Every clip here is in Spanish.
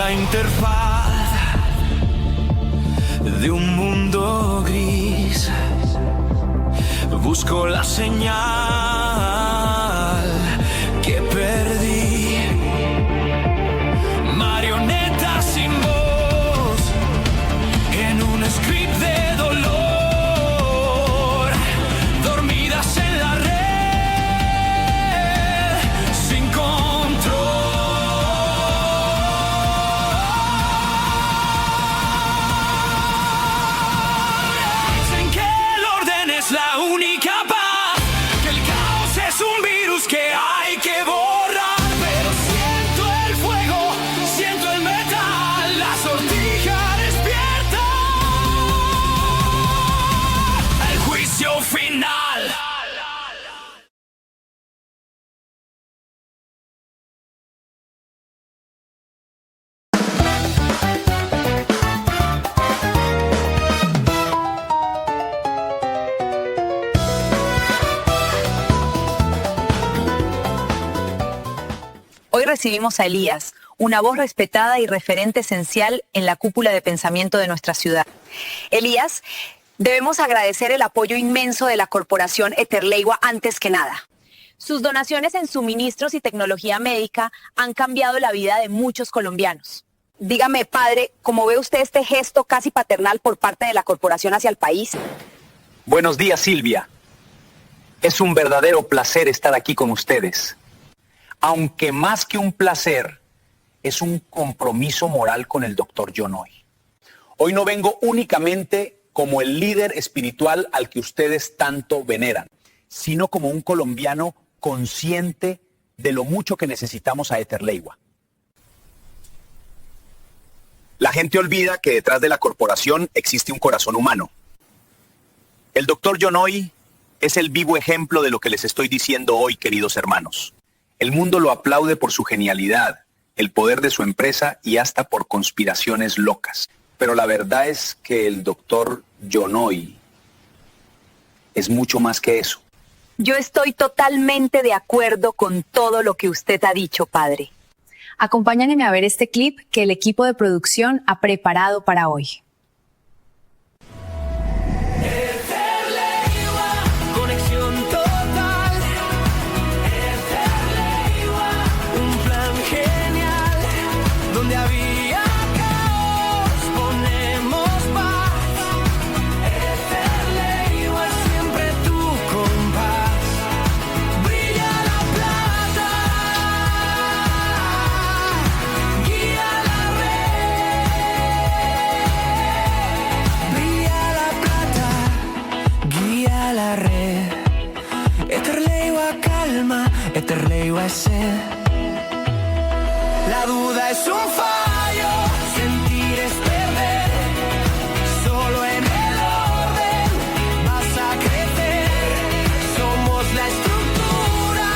la interfaz de un mundo gris. Busco la señal que perdí. Marionetas sin voz en un script de dolor, dormidas en la red, sin control. Dicen que el orden es la única paz, que el caos es un virus que hay que borrar. Pero siento el fuego, siento el metal, la sortija despierta. El juicio final. Hoy recibimos a Elías, una voz respetada y referente esencial en la cúpula de pensamiento de nuestra ciudad. Elías, debemos agradecer el apoyo inmenso de la corporación Eterleigua antes que nada. Sus donaciones en suministros y tecnología médica han cambiado la vida de muchos colombianos. Dígame, padre, ¿cómo ve usted este gesto casi paternal por parte de la corporación hacia el país? Buenos días, Silvia. Es un verdadero placer estar aquí con ustedes. Aunque más que un placer, es un compromiso moral con el Dr. Yonoy. Hoy no vengo únicamente como el líder espiritual al que ustedes tanto veneran, sino como un colombiano consciente de lo mucho que necesitamos a Eterleigua. La gente olvida que detrás de la corporación existe un corazón humano. El Dr. Yonoy es el vivo ejemplo de lo que les estoy diciendo hoy, queridos hermanos. El mundo lo aplaude por su genialidad, el poder de su empresa y hasta por conspiraciones locas. Pero la verdad es que el Dr. Yonoy es mucho más que eso. Yo estoy totalmente de acuerdo con todo lo que usted ha dicho, padre. Acompáñenme a ver este clip que el equipo de producción ha preparado para hoy. Conexión total. Eterleigua, un plan genial. Donde había caos, ponemos paz. Eterleigua, siempre tu compás. Brilla la plata, guía la red. Brilla la plata, guía la red. Eterleigua calma, Eterleigua es sed. La duda es un fallo, sentir es perder. Solo en el orden vas a crecer. Somos la estructura,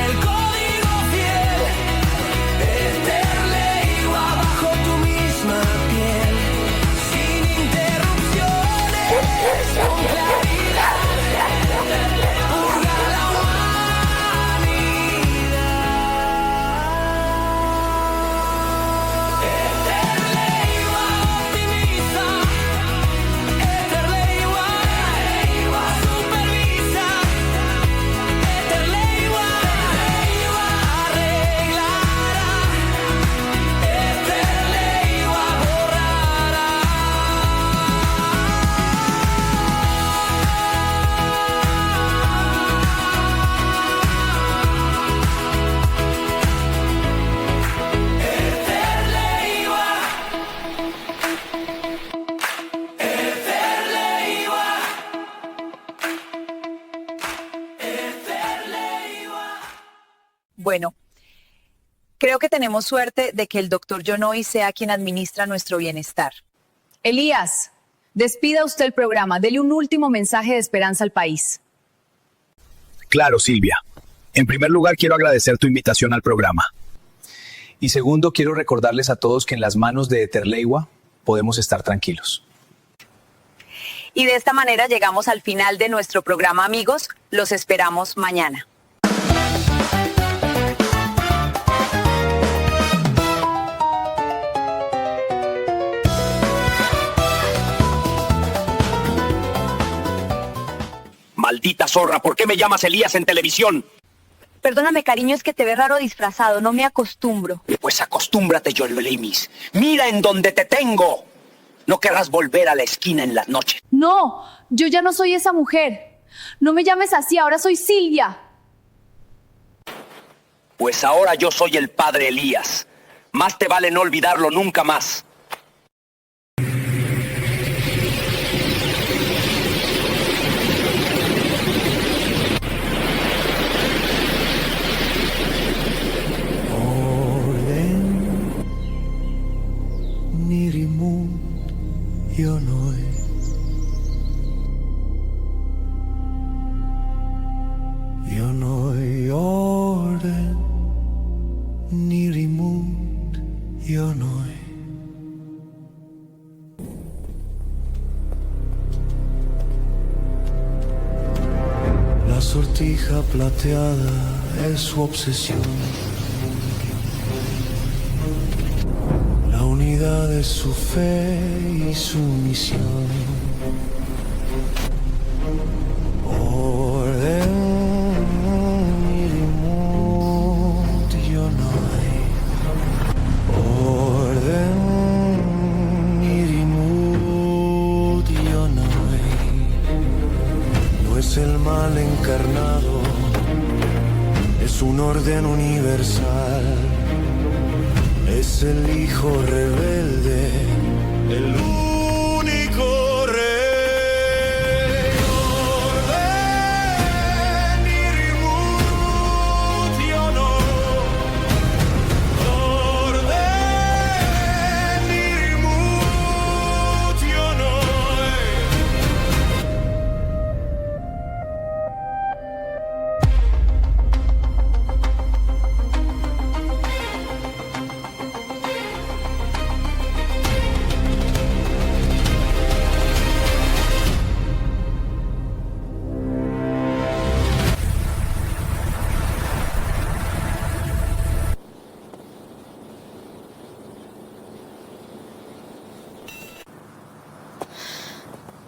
el código fiel. Eterleigua bajo tu misma piel. Sin interrupciones, con claridad. Purga la humanidad. Eterleigua optimiza. Eterleigua supervisa. Eterleigua arreglará. Eterleigua borrará. Eterleigua. Eterleigua. Eterleigua. Bueno, creo que tenemos suerte de que el doctor Yonoy sea quien administra nuestro bienestar. Elías, despida usted el programa. Dele un último mensaje de esperanza al país. Claro, Silvia. En primer lugar, quiero agradecer tu invitación al programa. Y segundo, quiero recordarles a todos que en las manos de Eterleigua podemos estar tranquilos. Y de esta manera llegamos al final de nuestro programa, amigos. Los esperamos mañana. maldita zorra? ¿Por qué me llamas Elías en televisión? Perdóname, cariño, es que te ve raro disfrazado, no me acostumbro. Pues acostúmbrate, Yolbelimis. Mira en donde te tengo. No querrás volver a la esquina en las noches. No, yo ya no soy esa mujer. No me llames así, ahora soy Silvia. Pues ahora yo soy el padre Elías. Más te vale no olvidarlo nunca más. Nirimut Yonoi. Yonoi orden Nirimut Yonoi. La sortija plateada es su obsesión. La unidad es su fe y su misión. Orden Nirimut Yonoi. Orden Nirimut Yonoi. No es el mal encarnado, es un orden universal. Es el hijo rebelde, el único rey. Orden Nirimut Yonoi. Orden Nirimut Yonoi.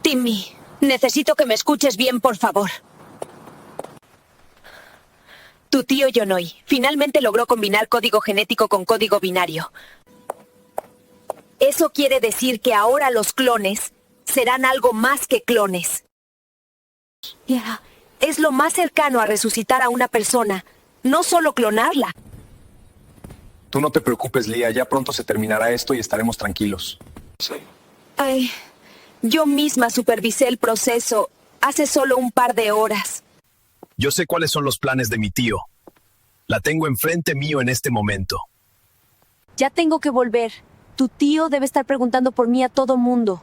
Timmy, necesito que me escuches bien, por favor. Tu tío Yonoi finalmente logró combinar código genético con código binario. Eso quiere decir que ahora los clones serán algo más que clones. Es lo más cercano a resucitar a una persona, no solo clonarla. Tú no te preocupes, Lía. Ya pronto se terminará esto y estaremos tranquilos. Ay, yo misma supervisé el proceso hace solo un par de horas. Yo sé cuáles son los planes de mi tío. La tengo enfrente mío en este momento. Ya tengo que volver. Tu tío debe estar preguntando por mí a todo mundo.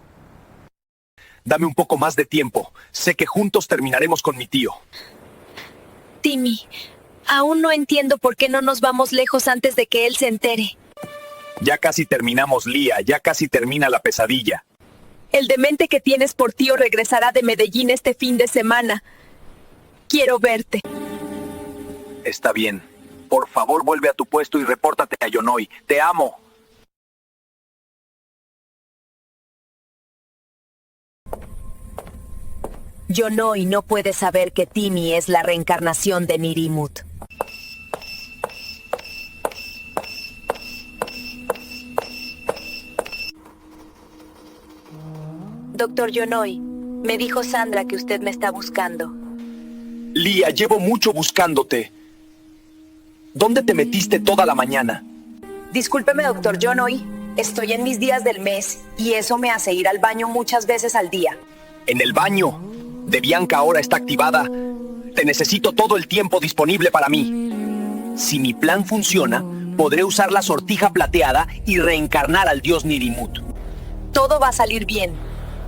Dame un poco más de tiempo. Sé que juntos terminaremos con mi tío. Timmy, aún no entiendo por qué no nos vamos lejos antes de que él se entere. Ya casi terminamos, Lía. Ya casi termina la pesadilla. El demente que tienes por tío regresará de Medellín este fin de semana. Quiero verte. Está bien. Por favor, vuelve a tu puesto y repórtate a Yonoi. Te amo. Yonoi no puede saber que Timmy es la reencarnación de Nirimut. Doctor Yonoi, me dijo Sandra que usted me está buscando. Lía, llevo mucho buscándote. ¿Dónde te metiste toda la mañana? Discúlpeme, doctor Yonoi. Estoy en mis días del mes y eso me hace ir al baño muchas veces al día. En el baño. De Bianca ahora está activada. Te necesito todo el tiempo disponible para mí. Si mi plan funciona, podré usar la sortija plateada y reencarnar al dios Nirimut. Todo va a salir bien.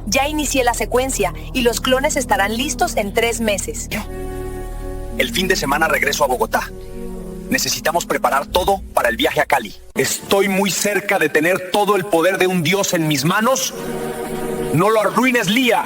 Ya inicié la secuencia y los clones estarán listos en 3 meses. El fin de semana regreso a Bogotá. Necesitamos preparar todo para el viaje a Cali. Estoy muy cerca de tener todo el poder de un dios en mis manos. ¡No lo arruines, Lía!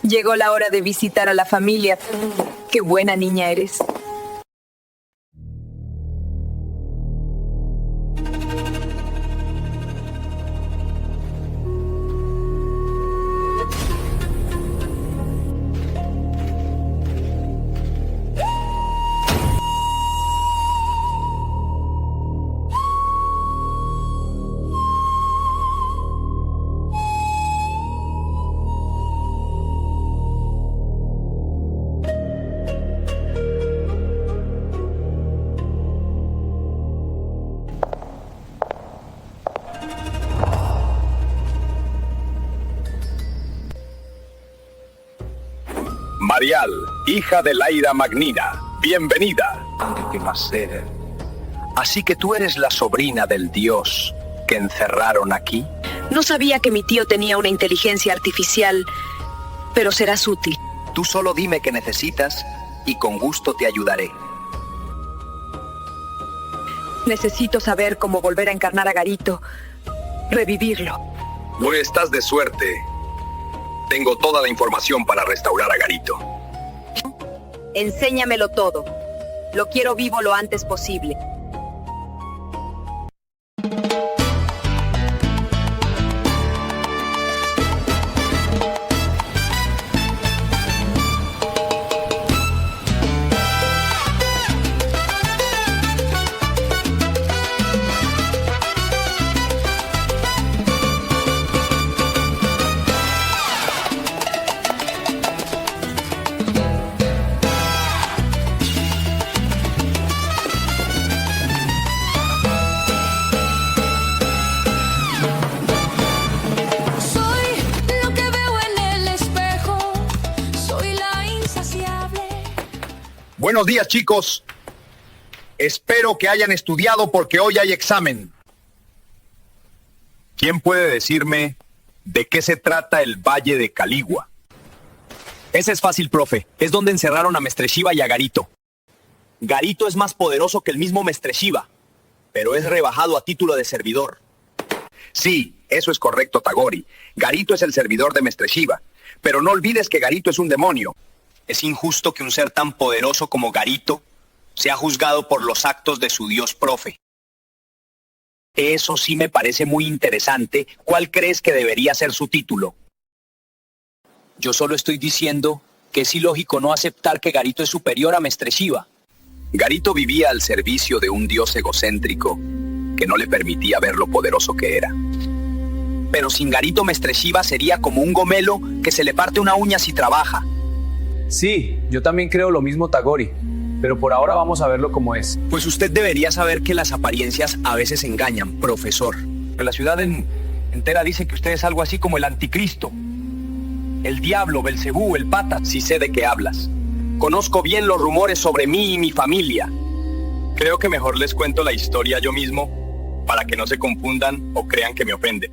Llegó la hora de visitar a la familia. Qué buena niña eres. Marial, hija de Laira Magnina, bienvenida. ¿Qué va a ser? Así que tú eres la sobrina del dios que encerraron aquí. No sabía que mi tío tenía una inteligencia artificial, pero serás útil. Tú solo dime qué necesitas y con gusto te ayudaré. Necesito saber cómo volver a encarnar a Garito, revivirlo. No estás de suerte. Tengo toda la información para restaurar a Garito. Enséñamelo todo. Lo quiero vivo lo antes posible. Buenos días, chicos. Espero que hayan estudiado porque hoy hay examen. ¿Quién puede decirme de qué se trata el Valle de Caligua? Ese es fácil, profe. Es donde encerraron a Mestre Shiva y a Garito. Garito es más poderoso que el mismo Mestre Shiva, pero es rebajado a título de servidor. Sí, eso es correcto, Tagori. Garito es el servidor de Mestre Shiva. Pero no olvides que Garito es un demonio. Es injusto que un ser tan poderoso como Garito sea juzgado por los actos de su dios profe. Eso sí me parece muy interesante. ¿Cuál crees que debería ser su título? Yo solo estoy diciendo que es ilógico no aceptar que Garito es superior a Mestre Shiva. Garito vivía al servicio de un dios egocéntrico que no le permitía ver lo poderoso que era. Pero sin Garito, Mestre Shiva sería como un gomelo que se le parte una uña si trabaja. Sí, yo también creo lo mismo, Tagori, pero por ahora vamos a verlo como es. Pues usted debería saber que las apariencias a veces engañan, profesor. La ciudad entera dice que usted es algo así como el anticristo. El diablo, Belcebú, el pata. Sí sé de qué hablas. Conozco bien los rumores sobre mí y mi familia. Creo que mejor les cuento la historia yo mismo para que no se confundan o crean que me ofende.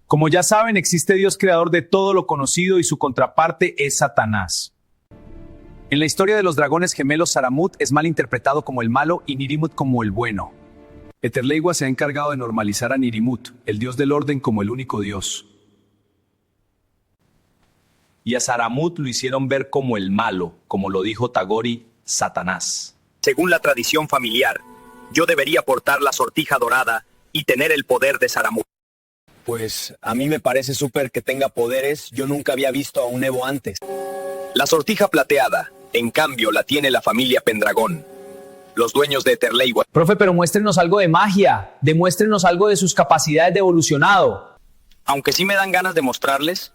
Como ya saben, existe Dios creador de todo lo conocido y su contraparte es Satanás. En la historia de los dragones gemelos, Saramut es mal interpretado como el malo y Nirimut como el bueno. Eterleigua se ha encargado de normalizar a Nirimut, el dios del orden, como el único dios. Y a Saramut lo hicieron ver como el malo, como lo dijo Tagori, Satanás. Según la tradición familiar, yo debería portar la sortija dorada y tener el poder de Saramut. Pues a mí me parece súper que tenga poderes. Yo nunca había visto a un Evo antes. La sortija plateada, en cambio, la tiene la familia Pendragón, los dueños de Eterleigua. Profe, pero muéstrenos algo de magia, demuéstrenos algo de sus capacidades de evolucionado. Aunque sí me dan ganas de mostrarles,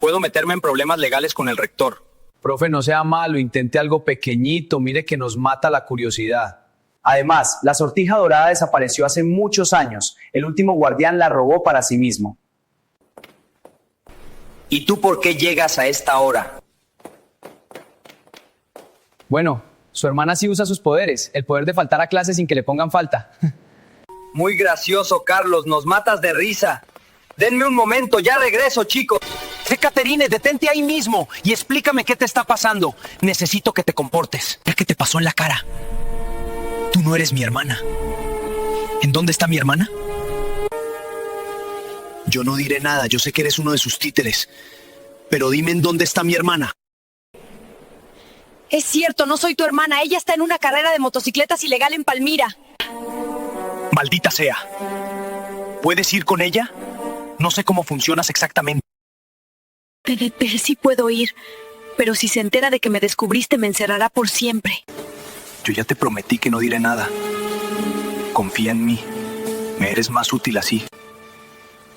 puedo meterme en problemas legales con el rector. Profe, no sea malo, intente algo pequeñito, mire que nos mata la curiosidad. Además, la sortija dorada desapareció hace muchos años. El último guardián la robó para sí mismo. ¿Y tú por qué llegas a esta hora? Bueno, su hermana sí usa sus poderes, el poder de faltar a clase sin que le pongan falta. Muy gracioso, Carlos, nos matas de risa. Denme un momento, ya regreso, chicos. Caterine, detente ahí mismo y explícame qué te está pasando. Necesito que te comportes. ¿Qué te pasó en la cara? Tú no eres mi hermana. ¿En dónde está mi hermana? Yo no diré nada, yo sé que eres uno de sus títeres. Pero dime en dónde está mi hermana. Es cierto, no soy tu hermana. Ella está en una carrera de motocicletas ilegal en Palmira. Maldita sea. ¿Puedes ir con ella? No sé cómo funcionas exactamente. Sí puedo ir, pero si se entera de que me descubriste me encerrará por siempre. Yo ya te prometí que no diré nada. Confía en mí. Me eres más útil así.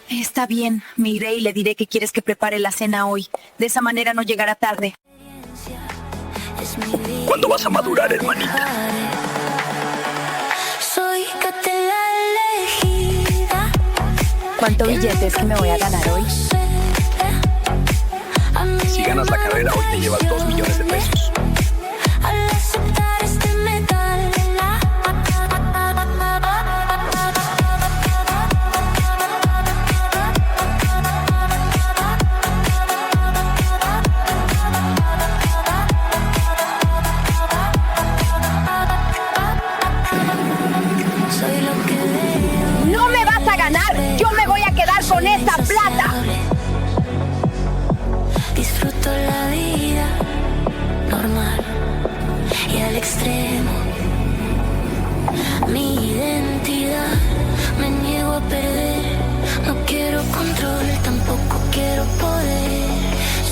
Está bien, me iré y le diré que quieres que prepare la cena hoy. De esa manera no llegará tarde. ¿Cuándo vas a madurar, hermanita? Soy Catela elegida. ¿Cuánto billete es que me voy a ganar hoy? Si ganas la carrera hoy te llevas 2 millones de pesos. Al aceptar este metal, soy lo que veo. ¡No me vas a ganar! ¡Yo me voy a quedar con esa plata! Disfruto la vida normal y al extremo. Mi identidad me niego a perder. No quiero control, tampoco quiero poder.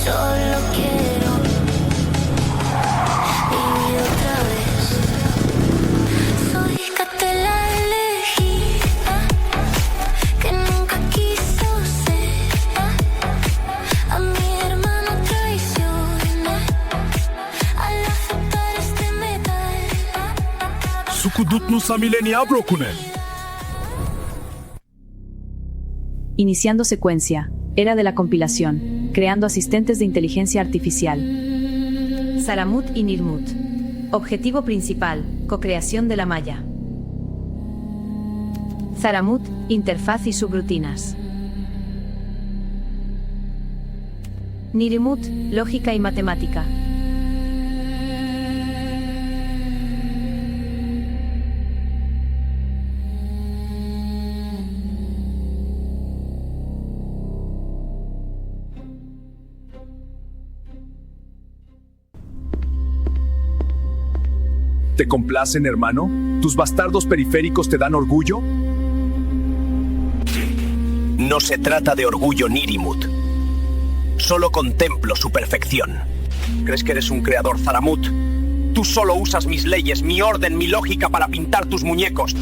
Solo quiero vivir otra vez. Soy Catela elegida que nunca quiso ser. A mi hermano traicioné al aceptar este metal. Sukudutnu samileni abrokune. Iniciando secuencia. Era de la compilación. Creando asistentes de inteligencia artificial. Saramut y Nirmut. Objetivo principal, cocreación de la malla. Saramut, interfaz y subrutinas. Nirmut, lógica y matemática. ¿Te complacen, hermano? ¿Tus bastardos periféricos te dan orgullo? No se trata de orgullo, Nirimut. Solo contemplo su perfección. ¿Crees que eres un creador, Zaramut? Tú solo usas mis leyes, mi orden, mi lógica para pintar tus muñecos.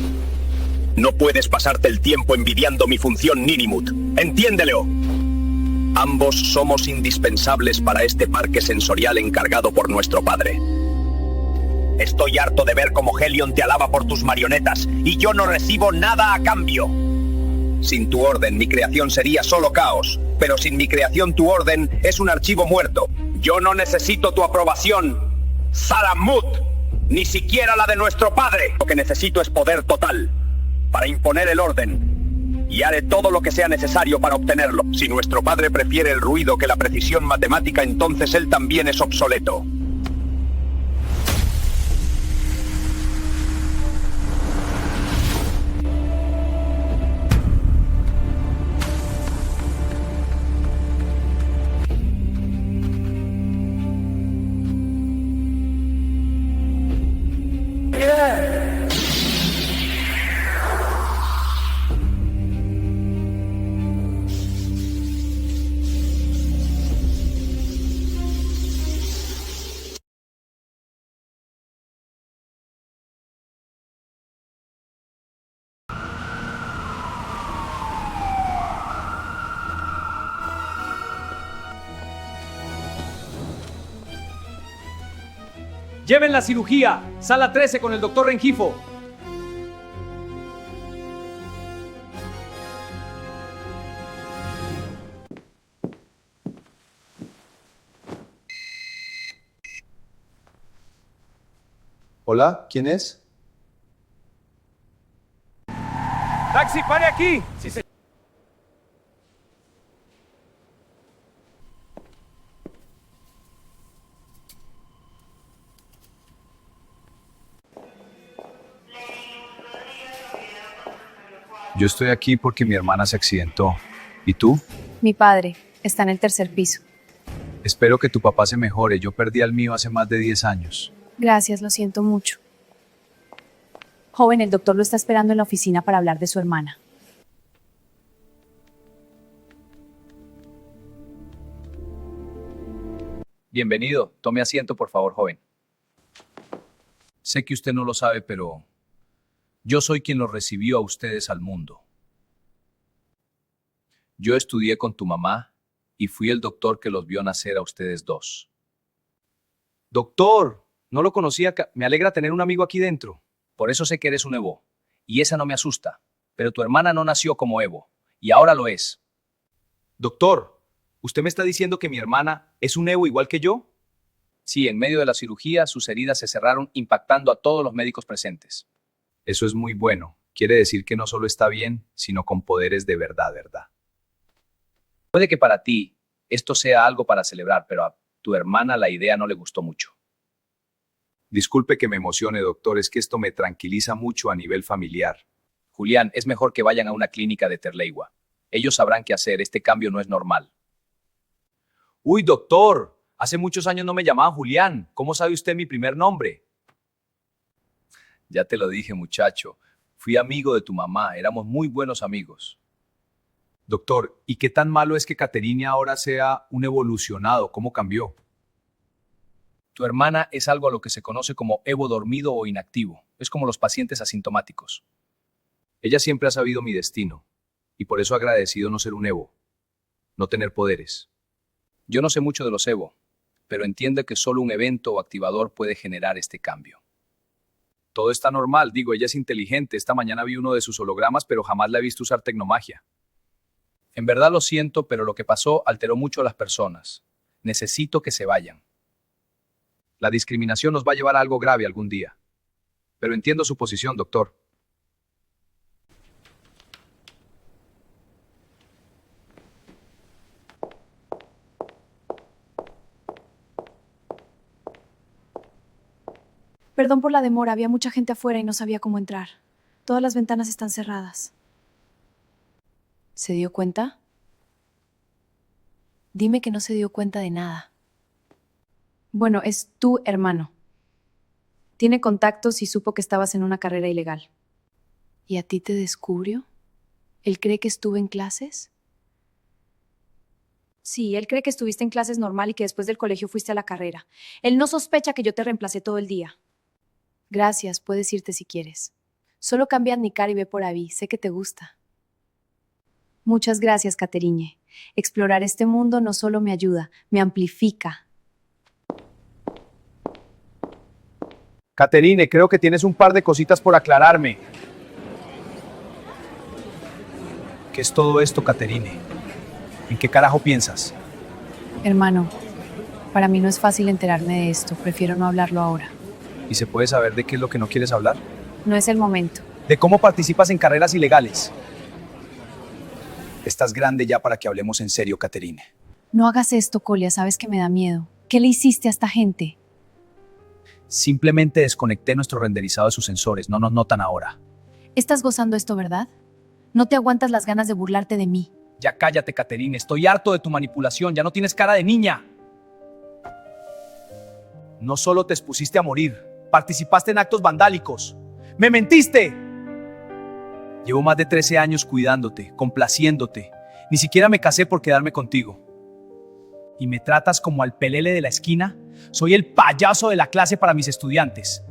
No puedes pasarte el tiempo envidiando mi función, Nirimut. ¡Entiéndelo! Ambos somos indispensables para este parque sensorial encargado por nuestro padre. Estoy harto de ver cómo Helion te alaba por tus marionetas y yo no recibo nada a cambio. Sin tu orden, mi creación sería solo caos, pero sin mi creación tu orden es un archivo muerto. Yo no necesito tu aprobación, Zaramut, ni siquiera la de nuestro padre. Lo que necesito es poder total, para imponer el orden, y haré todo lo que sea necesario para obtenerlo. Si nuestro padre prefiere el ruido que la precisión matemática, entonces él también es obsoleto. Lleven la cirugía. Sala 13 con el doctor Rengifo. Hola, ¿quién es? ¡Taxi, pare aquí! Sí, señor. Yo estoy aquí porque mi hermana se accidentó. ¿Y tú? Mi padre está en el tercer piso. Espero que tu papá se mejore. Yo perdí al mío hace más de 10 años. Gracias, lo siento mucho. Joven, el doctor lo está esperando en la oficina para hablar de su hermana. Bienvenido. Tome asiento, por favor, joven. Sé que usted no lo sabe, pero yo soy quien los recibió a ustedes al mundo. Yo estudié con tu mamá y fui el doctor que los vio nacer a ustedes dos. Doctor, no lo conocía. Me alegra tener un amigo aquí dentro. Por eso sé que eres un Evo. Y esa no me asusta. Pero tu hermana no nació como Evo. Y ahora lo es. Doctor, ¿usted me está diciendo que mi hermana es un Evo igual que yo? Sí, en medio de la cirugía sus heridas se cerraron impactando a todos los médicos presentes. Eso es muy bueno. Quiere decir que no solo está bien, sino con poderes de verdad, ¿verdad? Puede que para ti esto sea algo para celebrar, pero a tu hermana la idea no le gustó mucho. Disculpe que me emocione, doctor, es que esto me tranquiliza mucho a nivel familiar. Julián, es mejor que vayan a una clínica de Terleigua. Ellos sabrán qué hacer, este cambio no es normal. Uy, doctor, hace muchos años no me llamaban Julián. ¿Cómo sabe usted mi primer nombre? Ya te lo dije, muchacho. Fui amigo de tu mamá, éramos muy buenos amigos. Doctor, ¿y qué tan malo es que Caterine ahora sea un evolucionado? ¿Cómo cambió? Tu hermana es algo a lo que se conoce como Evo dormido o inactivo. Es como los pacientes asintomáticos. Ella siempre ha sabido mi destino, y por eso ha agradecido no ser un Evo, no tener poderes. Yo no sé mucho de los Evo, pero entiendo que solo un evento o activador puede generar este cambio. Todo está normal, digo, ella es inteligente. Esta mañana vi uno de sus hologramas, pero jamás la he visto usar tecnomagia. En verdad lo siento, pero lo que pasó alteró mucho a las personas. Necesito que se vayan. La discriminación nos va a llevar a algo grave algún día. Pero entiendo su posición, doctor. Perdón por la demora, había mucha gente afuera y no sabía cómo entrar. Todas las ventanas están cerradas. ¿Se dio cuenta? Dime que no se dio cuenta de nada. Bueno, es tu hermano. Tiene contactos y supo que estabas en una carrera ilegal. ¿Y a ti te descubrió? ¿Él cree que estuve en clases? Sí, él cree que estuviste en clases normal y que después del colegio fuiste a la carrera. Él no sospecha que yo te reemplacé todo el día. Gracias, puedes irte si quieres. Solo cambia mi cara y ve por ahí, sé que te gusta. Muchas gracias, Caterine. Explorar este mundo no solo me ayuda, me amplifica. Caterine, creo que tienes un par de cositas por aclararme. ¿Qué es todo esto, Caterine? ¿En qué carajo piensas? Hermano, para mí no es fácil enterarme de esto, prefiero no hablarlo ahora. ¿Y se puede saber de qué es lo que no quieres hablar? No es el momento. ¿De cómo participas en carreras ilegales? Estás grande ya para que hablemos en serio, Caterine. No hagas esto, Colia, sabes que me da miedo. ¿Qué le hiciste a esta gente? Simplemente desconecté nuestro renderizado de sus sensores, no nos notan ahora. Estás gozando esto, ¿verdad? No te aguantas las ganas de burlarte de mí. Ya cállate, Caterine, estoy harto de tu manipulación, ya no tienes cara de niña. No solo te expusiste a morir, participaste en actos vandálicos. ¡Me mentiste! Llevo más de 13 años cuidándote, complaciéndote. Ni siquiera me casé por quedarme contigo. ¿Y me tratas como al pelele de la esquina? Soy el payaso de la clase para mis estudiantes.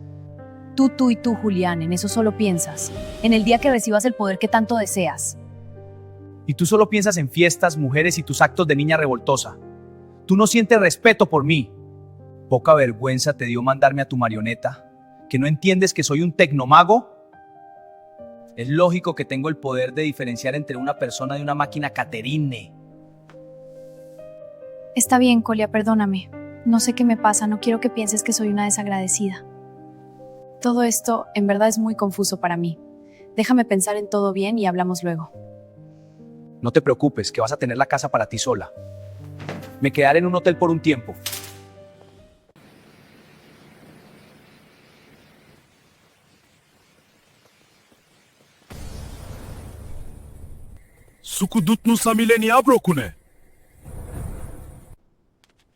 Tú y tú, Julián, en eso solo piensas. En el día que recibas el poder que tanto deseas. Y tú solo piensas en fiestas, mujeres y tus actos de niña revoltosa. Tú no sientes respeto por mí. Poca vergüenza te dio mandarme a tu marioneta. ¿Que no entiendes que soy un tecnomago? Es lógico que tengo el poder de diferenciar entre una persona y una máquina, Caterine. Está bien, Colia, perdóname. No sé qué me pasa, no quiero que pienses que soy una desagradecida. Todo esto en verdad es muy confuso para mí. Déjame pensar en todo bien y hablamos luego. No te preocupes, que vas a tener la casa para ti sola. Me quedaré en un hotel por un tiempo. Sukudut nu samilenia brokune.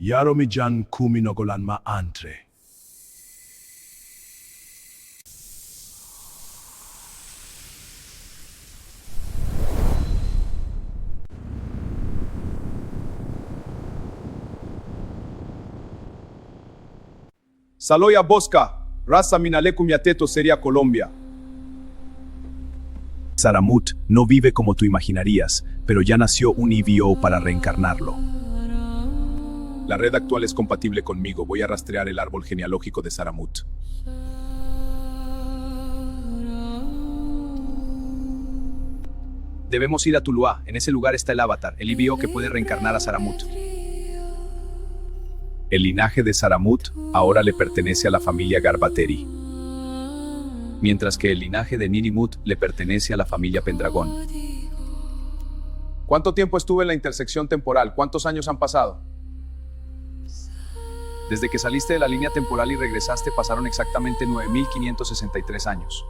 Yaromijan kuminogolanma antre. Saloya Bosca, Raza Minalekum Yateto sería Colombia. Saramut no vive como tú imaginarías, pero ya nació un EVO para reencarnarlo. La red actual es compatible conmigo. Voy a rastrear el árbol genealógico de Saramut. Debemos ir a Tuluá. En ese lugar está el avatar, el EVO que puede reencarnar a Saramut. El linaje de Saramut ahora le pertenece a la familia Garbateri, mientras que el linaje de Nirimut le pertenece a la familia Pendragón. ¿Cuánto tiempo estuve en la intersección temporal? ¿Cuántos años han pasado? Desde que saliste de la línea temporal y regresaste pasaron exactamente 9.563 años.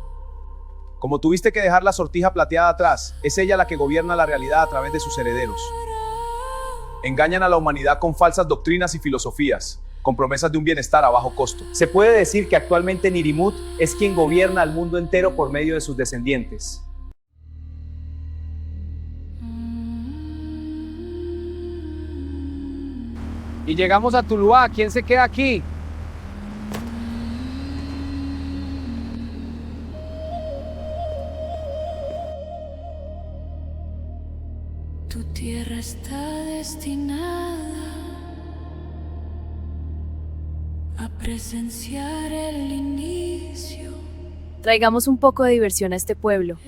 Como tuviste que dejar la sortija plateada atrás, es ella la que gobierna la realidad a través de sus herederos. Engañan a la humanidad con falsas doctrinas y filosofías, con promesas de un bienestar a bajo costo. Se puede decir que actualmente Nirimut es quien gobierna al mundo entero por medio de sus descendientes. Y llegamos a Tuluá. ¿Quién se queda aquí? Tu tierra está destinada a presenciar el inicio. Traigamos un poco de diversión a este pueblo.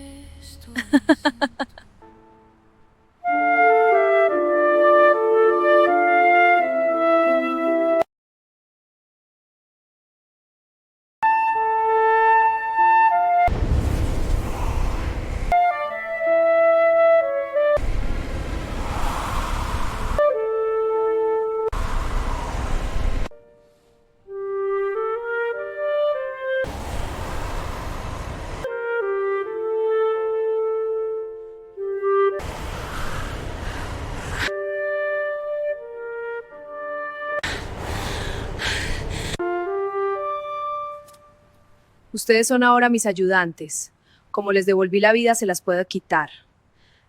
Ustedes son ahora mis ayudantes. Como les devolví la vida, se las puedo quitar.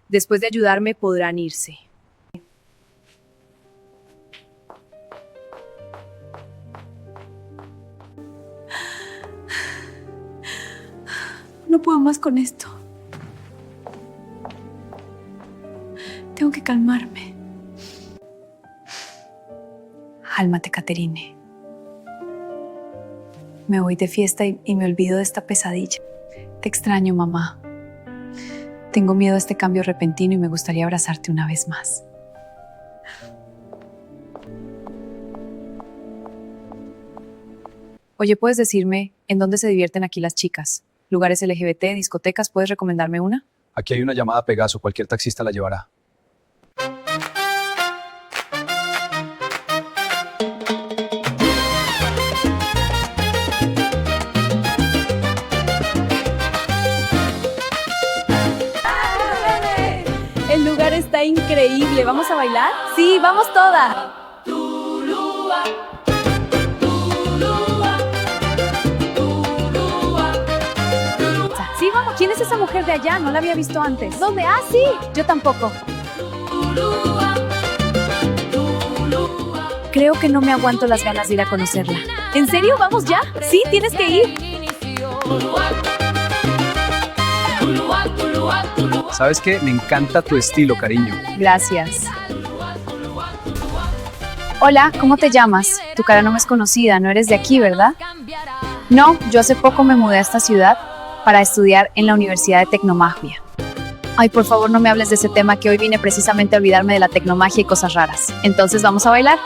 Después de ayudarme, podrán irse. No puedo más con esto. Tengo que calmarme. Cálmate, Caterine. Me voy de fiesta y me olvido de esta pesadilla. Te extraño, mamá. Tengo miedo a este cambio repentino y me gustaría abrazarte una vez más. Oye, ¿puedes decirme en dónde se divierten aquí las chicas? ¿Lugares LGBT, discotecas? ¿Puedes recomendarme una? Aquí hay una llamada Pegaso. Cualquier taxista la llevará. El lugar está increíble. ¿Vamos a bailar? Sí, vamos todas. Sí, vamos. ¿Quién es esa mujer de allá? No la había visto antes. ¿Dónde? Ah, sí. Yo tampoco. Creo que no me aguanto las ganas de ir a conocerla. ¿En serio? ¿Vamos ya? Sí, tienes que ir. ¿Sabes qué? Me encanta tu estilo, cariño. Gracias. Hola, ¿cómo te llamas? Tu cara no me es conocida, no eres de aquí, ¿verdad? No, yo hace poco me mudé a esta ciudad para estudiar en la Universidad de Tecnomagia. Ay, por favor, no me hables de ese tema, que hoy vine precisamente a olvidarme de la tecnomagia y cosas raras. Entonces, ¿vamos a bailar?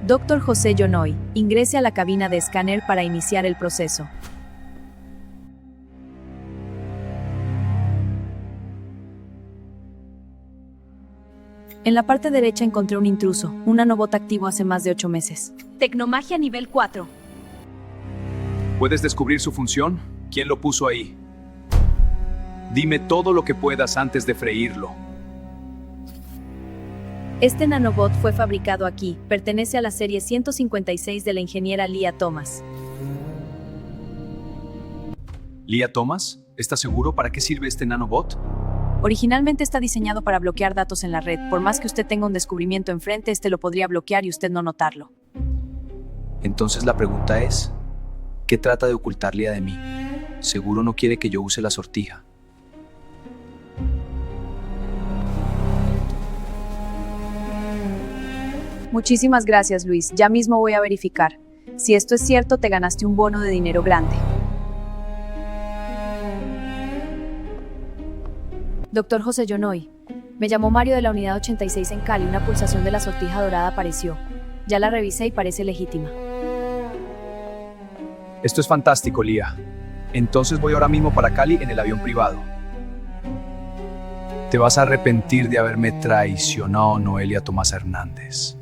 Dr. José Yonoy, ingrese a la cabina de escáner para iniciar el proceso. En la parte derecha encontré un intruso, un nanobot activo hace más de 8 meses. Tecnomagia nivel 4. ¿Puedes descubrir su función? ¿Quién lo puso ahí? Dime todo lo que puedas antes de freírlo. Este nanobot fue fabricado aquí, pertenece a la serie 156 de la ingeniera Lia Thomas. ¿Lia Thomas? ¿Estás seguro para qué sirve este nanobot? Originalmente está diseñado para bloquear datos en la red. Por más que usted tenga un descubrimiento enfrente, este lo podría bloquear y usted no notarlo. Entonces la pregunta es, ¿qué trata de ocultar Lia de mí? Seguro no quiere que yo use la sortija. Muchísimas gracias, Luis. Ya mismo voy a verificar. Si esto es cierto, te ganaste un bono de dinero grande. Doctor José Yonoy, me llamó Mario de la unidad 86 en Cali. Una pulsación de la sortija dorada apareció. Ya la revisé y parece legítima. Esto es fantástico, Lia. Entonces voy ahora mismo para Cali en el avión privado. Te vas a arrepentir de haberme traicionado, Noelia Tomás Hernández.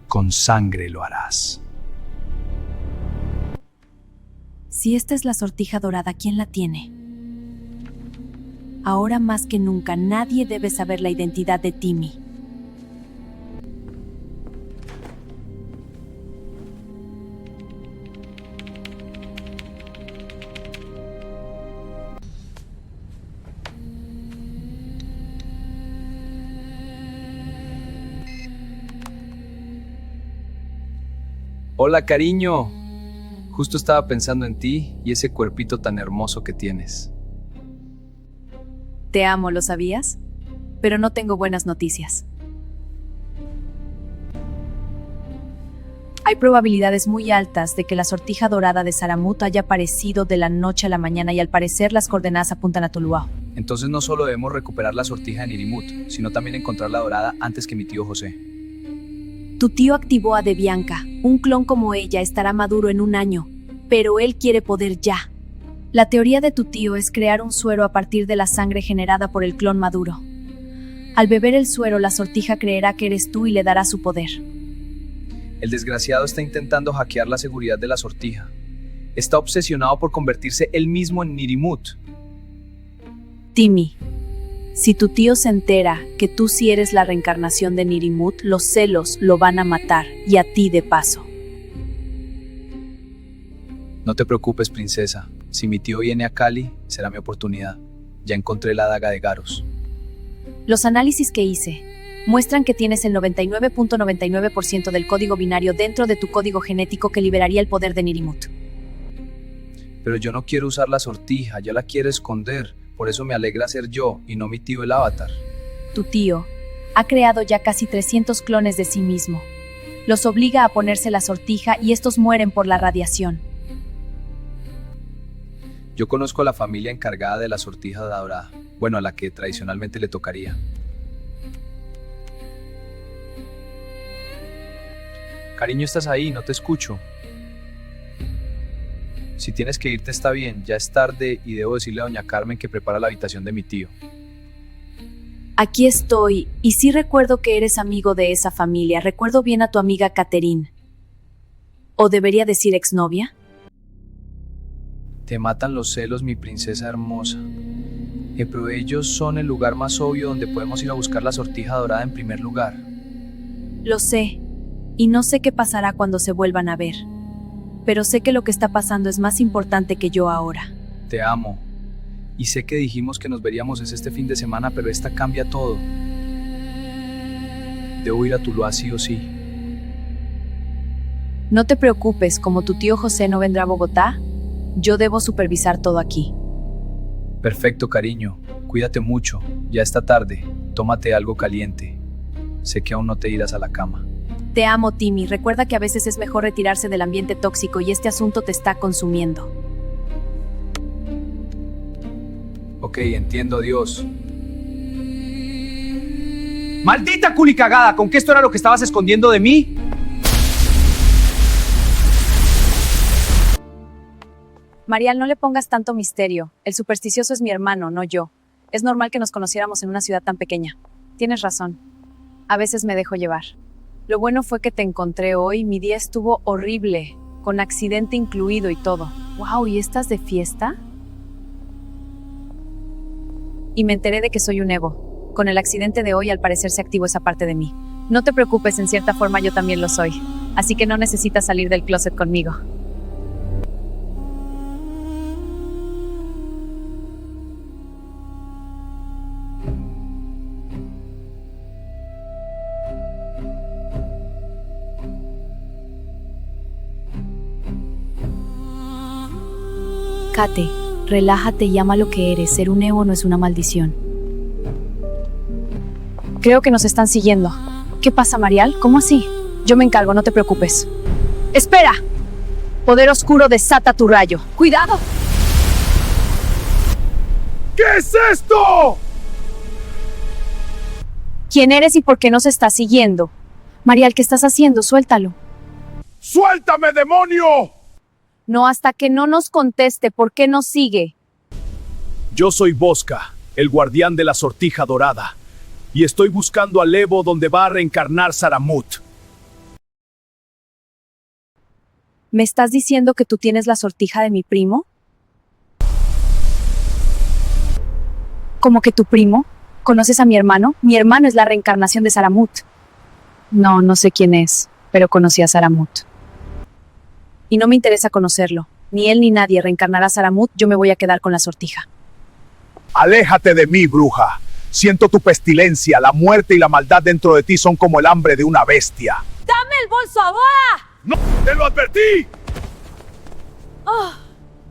Con sangre lo harás. Si esta es la sortija dorada, ¿quién la tiene? Ahora más que nunca, nadie debe saber la identidad de Timmy. Hola, cariño. Justo estaba pensando en ti y ese cuerpito tan hermoso que tienes. Te amo, ¿lo sabías? Pero no tengo buenas noticias. Hay probabilidades muy altas de que la sortija dorada de Saramut haya aparecido de la noche a la mañana y al parecer las coordenadas apuntan a Tuluá. Entonces no solo debemos recuperar la sortija de Nirimut, sino también encontrar la dorada antes que mi tío José. Tu tío activó a Debianca. Un clon como ella estará maduro en un año, pero él quiere poder ya. La teoría de tu tío es crear un suero a partir de la sangre generada por el clon maduro. Al beber el suero, la sortija creerá que eres tú y le dará su poder. El desgraciado está intentando hackear la seguridad de la sortija. Está obsesionado por convertirse él mismo en Nirimut. Timmy, si tu tío se entera que tú sí eres la reencarnación de Nirimut, los celos lo van a matar, y a ti de paso. No te preocupes, princesa. Si mi tío viene a Cali, será mi oportunidad. Ya encontré la daga de Garros. Los análisis que hice muestran que tienes el 99.99% del código binario dentro de tu código genético que liberaría el poder de Nirimut. Pero yo no quiero usar la sortija, yo la quiero esconder. Por eso me alegra ser yo y no mi tío el avatar. Tu tío ha creado ya casi 300 clones de sí mismo. Los obliga a ponerse la sortija y estos mueren por la radiación. Yo conozco a la familia encargada de la sortija dorada. Bueno, a la que tradicionalmente le tocaría. Cariño, estás ahí, no te escucho. Si tienes que irte está bien, ya es tarde y debo decirle a doña Carmen que prepara la habitación de mi tío. Aquí estoy, y sí recuerdo que eres amigo de esa familia. Recuerdo bien a tu amiga Catherine. ¿O debería decir exnovia? Te matan los celos, mi princesa hermosa. Pero ellos son el lugar más obvio donde podemos ir a buscar la sortija dorada en primer lugar. Lo sé, y no sé qué pasará cuando se vuelvan a ver. Pero sé que lo que está pasando es más importante que yo ahora. Te amo. Y sé que dijimos que nos veríamos este fin de semana, pero esta cambia todo. Debo ir a Tuluá sí o sí. No te preocupes, como tu tío José no vendrá a Bogotá, yo debo supervisar todo aquí. Perfecto, cariño. Cuídate mucho. Ya está tarde. Tómate algo caliente. Sé que aún no te irás a la cama. Te amo, Timmy. Recuerda que a veces es mejor retirarse del ambiente tóxico y este asunto te está consumiendo. Ok, entiendo, Dios. ¡Maldita culicagada! ¿Con qué esto era lo que estabas escondiendo de mí? Marial, no le pongas tanto misterio. El supersticioso es mi hermano, no yo. Es normal que nos conociéramos en una ciudad tan pequeña. Tienes razón. A veces me dejo llevar. Lo bueno fue que te encontré hoy. Mi día estuvo horrible, con accidente incluido y todo. Wow, ¿y estás de fiesta? Y me enteré de que soy un Evo. Con el accidente de hoy, al parecer se activó esa parte de mí. No te preocupes, en cierta forma yo también lo soy. Así que no necesitas salir del closet conmigo. Kate, relájate y ama lo que eres. Ser un Evo no es una maldición. Creo que nos están siguiendo. ¿Qué pasa, Marial? ¿Cómo así? Yo me encargo, no te preocupes. ¡Espera! Poder oscuro, desata tu rayo. ¡Cuidado! ¿Qué es esto? ¿Quién eres y por qué nos estás siguiendo? Marial, ¿qué estás haciendo? Suéltalo. ¡Suéltame, demonio! No, hasta que no nos conteste por qué nos sigue. Yo soy Bosca, el guardián de la sortija dorada, y estoy buscando al Evo donde va a reencarnar Saramut. ¿Me estás diciendo que tú tienes la sortija de mi primo? ¿Cómo que tu primo? ¿Conoces a mi hermano? Mi hermano es la reencarnación de Saramut. No, no sé quién es, pero conocí a Saramut. Y no me interesa conocerlo. Ni él ni nadie reencarnará a Saramut, yo me voy a quedar con la sortija. Aléjate de mí, bruja. Siento tu pestilencia, la muerte y la maldad dentro de ti son como el hambre de una bestia. ¡Dame el bolso ahora! ¡No! ¡Te lo advertí! Oh,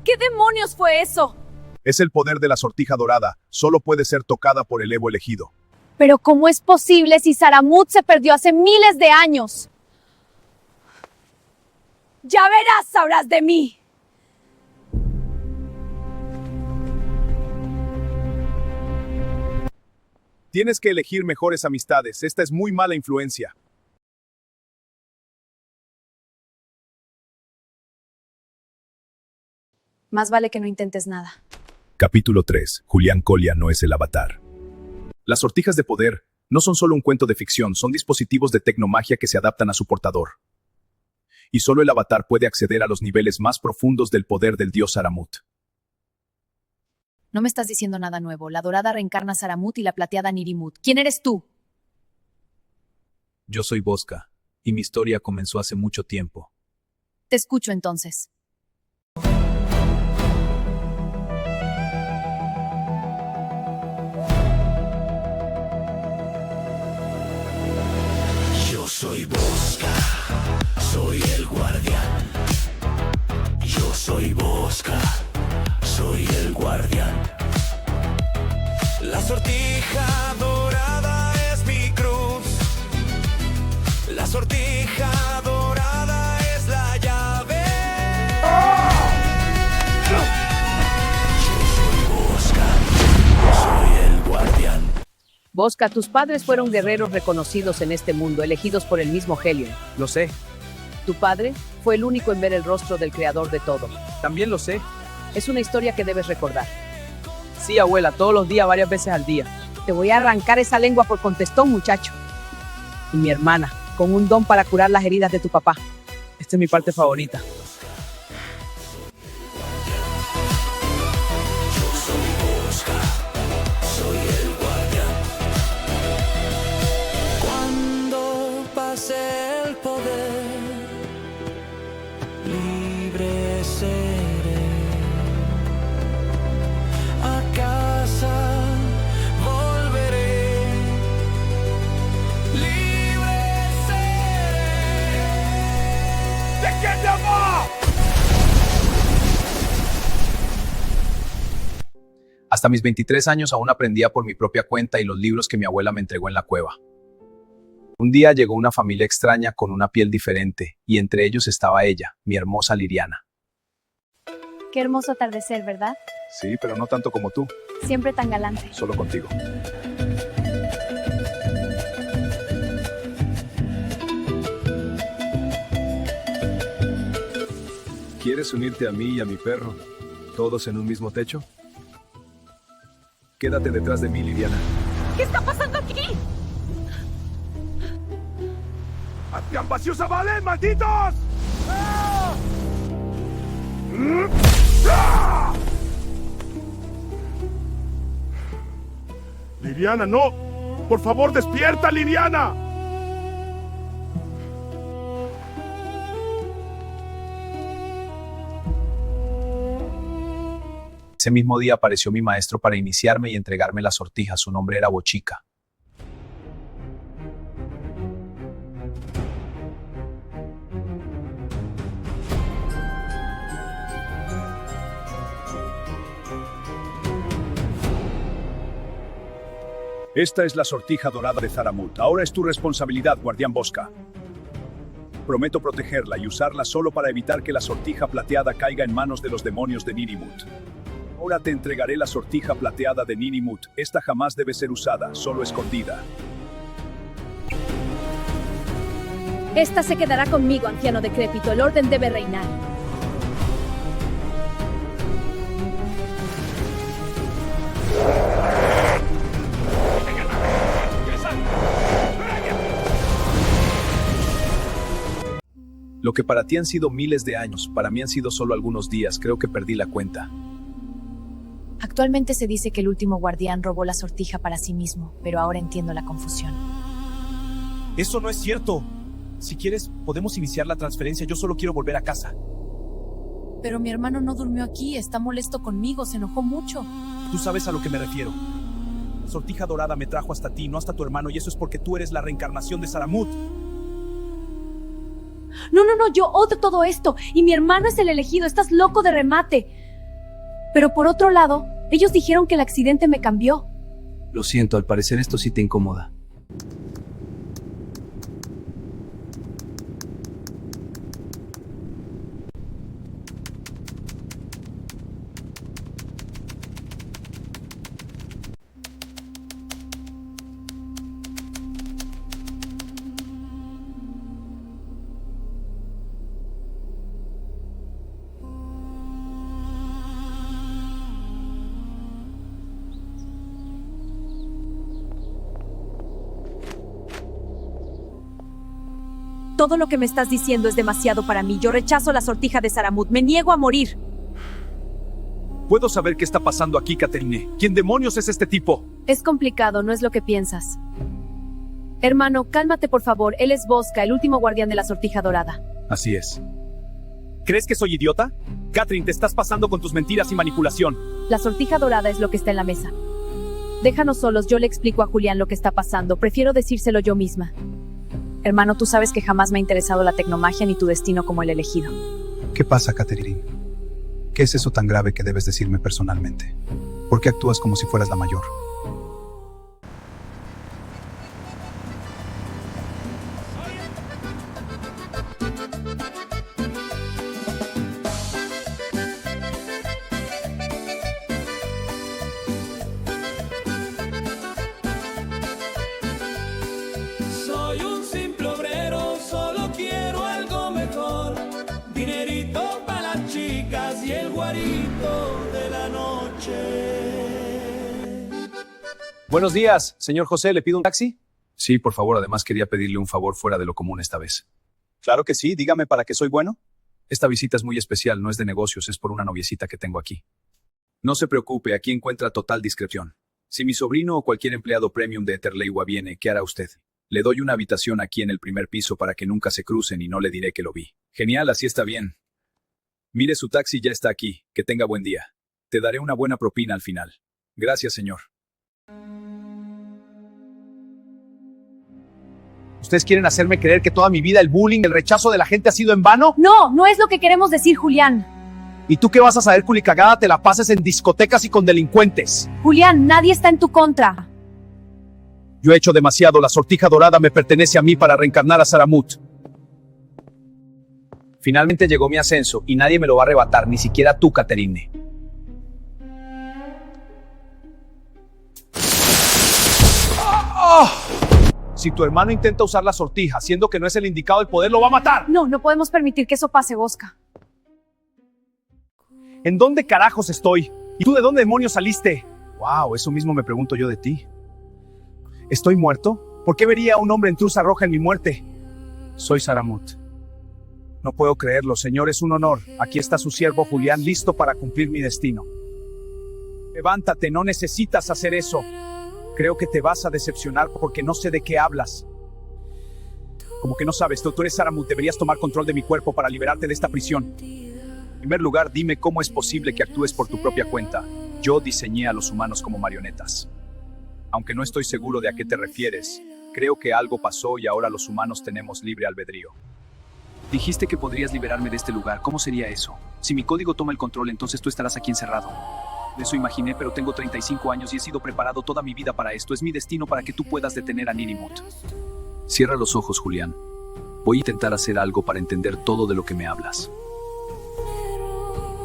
¿qué demonios fue eso? Es el poder de la sortija dorada. Solo puede ser tocada por el Evo elegido. Pero ¿cómo es posible si Saramut se perdió hace miles de años? ¡Ya verás, sabrás de mí! Tienes que elegir mejores amistades. Esta es muy mala influencia. Más vale que no intentes nada. Capítulo 3. Julián Colia no es el avatar. Las sortijas de poder no son solo un cuento de ficción, son dispositivos de tecnomagia que se adaptan a su portador. Y solo el avatar puede acceder a los niveles más profundos del poder del dios Saramut. No me estás diciendo nada nuevo. La dorada reencarna a Saramut y la plateada a Nirimut. ¿Quién eres tú? Yo soy Bosca, y mi historia comenzó hace mucho tiempo. Te escucho entonces. Yo soy Bosca, soy el guardián. Yo soy Bosca, soy el guardián. La sortija dorada es mi cruz. La sortija dorada es la llave. Yo soy Bosca, soy el guardián. Bosca, tus padres fueron guerreros reconocidos en este mundo, elegidos por el mismo Helion. Lo sé. Tu padre fue el único en ver el rostro del creador de todo. También lo sé. Es una historia que debes recordar. Sí, abuela, todos los días, varias veces al día. Te voy a arrancar esa lengua por contestón, muchacho. Y mi hermana, con un don para curar las heridas de tu papá. Esta es mi parte favorita. El poder, libre seré, a casa volveré, libre seré. ¿De qué te va? Hasta mis 23 años aún aprendía por mi propia cuenta y los libros que mi abuela me entregó en la cueva. Un día llegó una familia extraña con una piel diferente, y entre ellos estaba ella, mi hermosa Liriana. Qué hermoso atardecer, ¿verdad? Sí, pero no tanto como tú. Siempre tan galante. Solo contigo. ¿Quieres unirte a mí y a mi perro? ¿Todos en un mismo techo? Quédate detrás de mí, Liliana. ¿Qué está pasando aquí? ¡Hacían vacíos a valen, malditos! Liliana, no. Por favor, despierta, Liliana. Ese mismo día apareció mi maestro para iniciarme y entregarme la sortija. Su nombre era Bochica. Esta es la sortija dorada de Zaramut. Ahora es tu responsabilidad, guardián Bosca. Prometo protegerla y usarla solo para evitar que la sortija plateada caiga en manos de los demonios de Nirimut. Ahora te entregaré la sortija plateada de Nirimut. Esta jamás debe ser usada, solo escondida. Esta se quedará conmigo, anciano decrépito. El orden debe reinar. Lo que para ti han sido miles de años, para mí han sido solo algunos días. Creo que perdí la cuenta. Actualmente se dice que el último guardián robó la sortija para sí mismo, pero ahora entiendo la confusión. Eso no es cierto. Si quieres, podemos iniciar la transferencia. Yo solo quiero volver a casa. Pero mi hermano no durmió aquí, está molesto conmigo, se enojó mucho. Tú sabes a lo que me refiero. La sortija dorada me trajo hasta ti, no hasta tu hermano, y eso es porque tú eres la reencarnación de Zaramut. No, yo odio todo esto, y mi hermano es el elegido, estás loco de remate. Pero por otro lado, ellos dijeron que el accidente me cambió. Lo siento, al parecer esto sí te incomoda. Todo lo que me estás diciendo es demasiado para mí. Yo rechazo la sortija de Zaramut. Me niego a morir. ¿Puedo saber qué está pasando aquí, Catherine? ¿Quién demonios es este tipo? Es complicado, no es lo que piensas. Hermano, cálmate por favor. Él es Bosca, el último guardián de la sortija dorada. Así es. ¿Crees que soy idiota? Catherine, te estás pasando con tus mentiras y manipulación. La sortija dorada es lo que está en la mesa. Déjanos solos, yo le explico a Julián lo que está pasando. Prefiero decírselo yo misma. Hermano, tú sabes que jamás me ha interesado la tecnomagia ni tu destino como el elegido. ¿Qué pasa, Catherine? ¿Qué es eso tan grave que debes decirme personalmente? ¿Por qué actúas como si fueras la mayor? Soy un simple obrero, solo quiero algo mejor. Dinerito para las chicas y el guarito de la noche. Buenos días, señor José, ¿le pido un taxi? Sí, por favor, además quería pedirle un favor fuera de lo común esta vez. Claro que sí, dígame para qué soy bueno. Esta visita es muy especial, no es de negocios, es por una noviecita que tengo aquí. No se preocupe, aquí encuentra total discreción. Si mi sobrino o cualquier empleado premium de Eterleiwa viene, ¿qué hará usted? Le doy una habitación aquí en el primer piso para que nunca se crucen y no le diré que lo vi. Genial, así está bien. Mire, su taxi ya está aquí. Que tenga buen día. Te daré una buena propina al final. Gracias, señor. ¿Ustedes quieren hacerme creer que toda mi vida el bullying, el rechazo de la gente ha sido en vano? No, no es lo que queremos decir, Julián. ¿Y tú qué vas a saber, culicagada? Te la pases en discotecas y con delincuentes. Julián, nadie está en tu contra. Yo he hecho demasiado. La sortija dorada me pertenece a mí para reencarnar a Zaramut. Finalmente llegó mi ascenso y nadie me lo va a arrebatar, ni siquiera tú, Catherine. Si tu hermano intenta usar la sortija, siendo que no es el indicado, el poder lo va a matar. No, no podemos permitir que eso pase, Bosca. ¿En dónde carajos estoy? ¿Y tú de dónde demonios saliste? Wow, eso mismo me pregunto yo de ti. ¿Estoy muerto? ¿Por qué vería a un hombre en trusa roja en mi muerte? Soy Saramut. No puedo creerlo, señor, es un honor. Aquí está su siervo Julián, listo para cumplir mi destino. Levántate, no necesitas hacer eso. Creo que te vas a decepcionar porque no sé de qué hablas. Como que no sabes, tú eres Saramut, deberías tomar control de mi cuerpo para liberarte de esta prisión. En primer lugar, dime cómo es posible que actúes por tu propia cuenta. Yo diseñé a los humanos como marionetas. Aunque no estoy seguro de a qué te refieres, creo que algo pasó y ahora los humanos tenemos libre albedrío. Dijiste que podrías liberarme de este lugar. ¿Cómo sería eso? Si mi código toma el control, entonces tú estarás aquí encerrado. Eso imaginé, pero tengo 35 años y he sido preparado toda mi vida para esto. Es mi destino para que tú puedas detener a Nirimut. Cierra los ojos, Julián. Voy a intentar hacer algo para entender todo de lo que me hablas.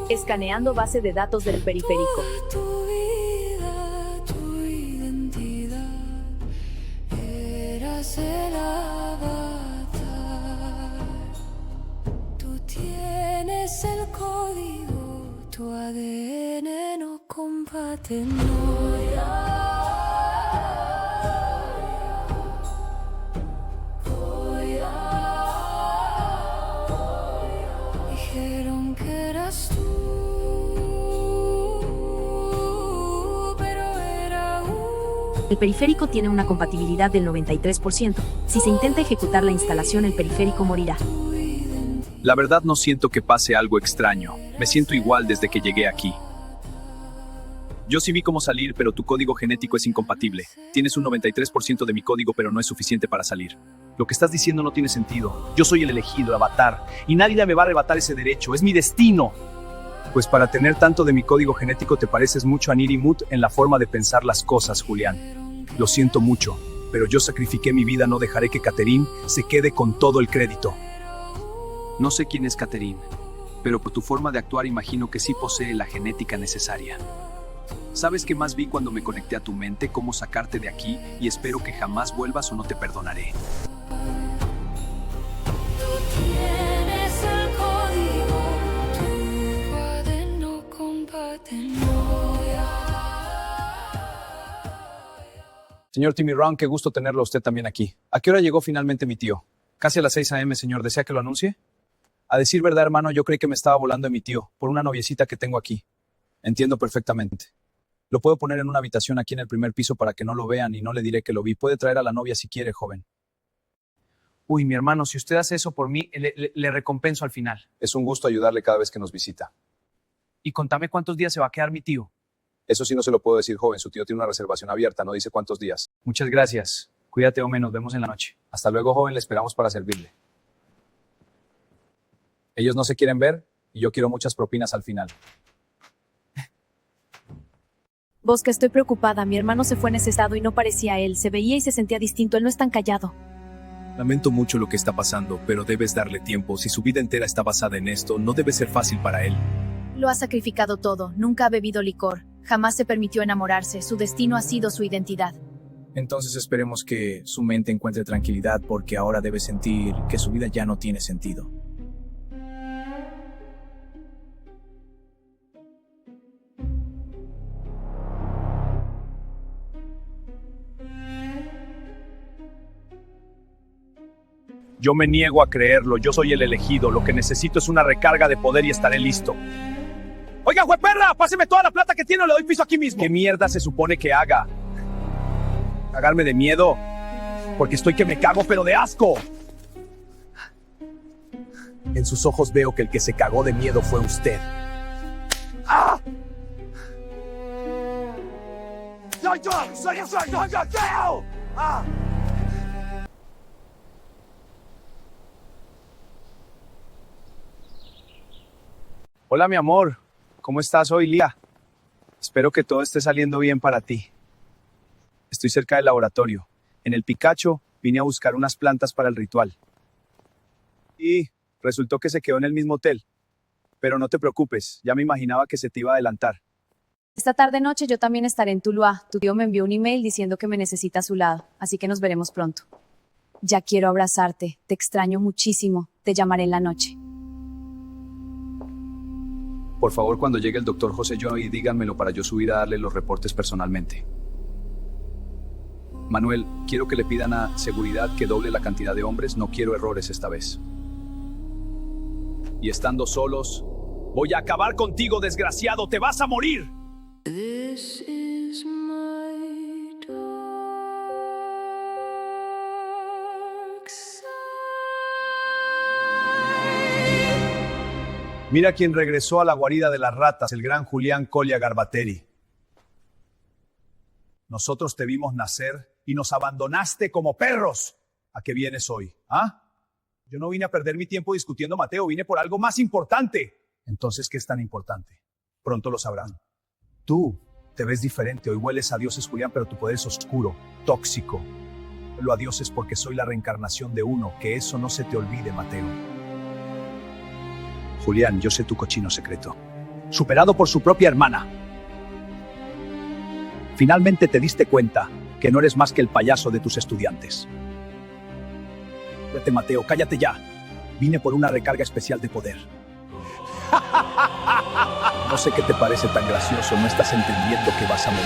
Escaneando base de datos del periférico. Tu vida, tu identidad, eras el avatar. Tú tienes el código, tu ADN no combate, no. Dijeron que eras tú. El periférico tiene una compatibilidad del 93%. Si se intenta ejecutar la instalación, el periférico morirá. La verdad no siento que pase algo extraño. Me siento igual desde que llegué aquí. Yo sí vi cómo salir, pero tu código genético es incompatible. Tienes un 93% de mi código, pero no es suficiente para salir. Lo que estás diciendo no tiene sentido. Yo soy el elegido, Avatar, y nadie me va a arrebatar ese derecho. Es mi destino. Pues para tener tanto de mi código genético te pareces mucho a Nirimut en la forma de pensar las cosas, Julián. Lo siento mucho, pero yo sacrifiqué mi vida, no dejaré que Catherine se quede con todo el crédito. No sé quién es Catherine, pero por tu forma de actuar imagino que sí posee la genética necesaria. ¿Sabes qué más vi cuando me conecté a tu mente? Cómo sacarte de aquí, y espero que jamás vuelvas o no te perdonaré. Tienes el código, tu ADN no combate, no. Señor Timmy Round, qué gusto tenerlo a usted también aquí. ¿A qué hora llegó finalmente mi tío? Casi a las 6 a.m., señor. ¿Desea que lo anuncie? A decir verdad, hermano, yo creí que me estaba volando de mi tío, por una noviecita que tengo aquí. Entiendo perfectamente. Lo puedo poner en una habitación aquí en el primer piso para que no lo vean y no le diré que lo vi. Puede traer a la novia si quiere, joven. Uy, mi hermano, si usted hace eso por mí, le recompenso al final. Es un gusto ayudarle cada vez que nos visita. Y contame cuántos días se va a quedar mi tío. Eso sí no se lo puedo decir, joven. Su tío tiene una reservación abierta, no dice cuántos días. Muchas gracias. Cuídate, hombre, nos vemos en la noche. Hasta luego, joven, le esperamos para servirle. Ellos no se quieren ver y yo quiero muchas propinas al final. Bosca, estoy preocupada. Mi hermano se fue en ese estado y no parecía él. Se veía y se sentía distinto. Él no es tan callado. Lamento mucho lo que está pasando, pero debes darle tiempo. Si su vida entera está basada en esto, no debe ser fácil para él. Lo ha sacrificado todo. Nunca ha bebido licor. Jamás se permitió enamorarse. Su destino ha sido su identidad. Entonces esperemos que su mente encuentre tranquilidad porque ahora debe sentir que su vida ya no tiene sentido. Yo me niego a creerlo, yo soy el elegido. Lo que necesito es una recarga de poder y estaré listo. Oiga, jueperra, páseme toda la plata que tiene o le doy piso aquí mismo. ¿Qué mierda se supone que haga? ¿Cagarme de miedo? Porque estoy que me cago, pero de asco. En sus ojos veo que el que se cagó de miedo fue usted. ¡Ah! ¡Ah! Hola, mi amor. ¿Cómo estás hoy, Lía? Espero que todo esté saliendo bien para ti. Estoy cerca del laboratorio. En el Picacho vine a buscar unas plantas para el ritual. Y resultó que se quedó en el mismo hotel. Pero no te preocupes, ya me imaginaba que se te iba a adelantar. Esta tarde-noche yo también estaré en Tuluá. Tu tío me envió un email diciendo que me necesita a su lado, así que nos veremos pronto. Ya quiero abrazarte. Te extraño muchísimo. Te llamaré en la noche. Por favor, cuando llegue el doctor José Jonoy, díganmelo para yo subir a darle los reportes personalmente. Manuel, quiero que le pidan a seguridad que doble la cantidad de hombres, no quiero errores esta vez. Y estando solos, voy a acabar contigo, desgraciado, te vas a morir. This is my dark side. Mira quién regresó a la guarida de las ratas, el gran Julián Colia Garbateri. Nosotros te vimos nacer y nos abandonaste como perros. ¿A qué vienes hoy? ¿Ah? Yo no vine a perder mi tiempo discutiendo, Mateo, vine por algo más importante. Entonces, ¿qué es tan importante? Pronto lo sabrán. Tú te ves diferente, hoy hueles a dioses, Julián, pero tu poder es oscuro, tóxico. Lo a dioses porque soy la reencarnación de uno, que eso no se te olvide, Mateo. Julián, yo sé tu cochino secreto. Superado por su propia hermana. Finalmente te diste cuenta que no eres más que el payaso de tus estudiantes. Vete, Mateo, cállate ya. Vine por una recarga especial de poder. No sé qué te parece tan gracioso, no estás entendiendo que vas a morir.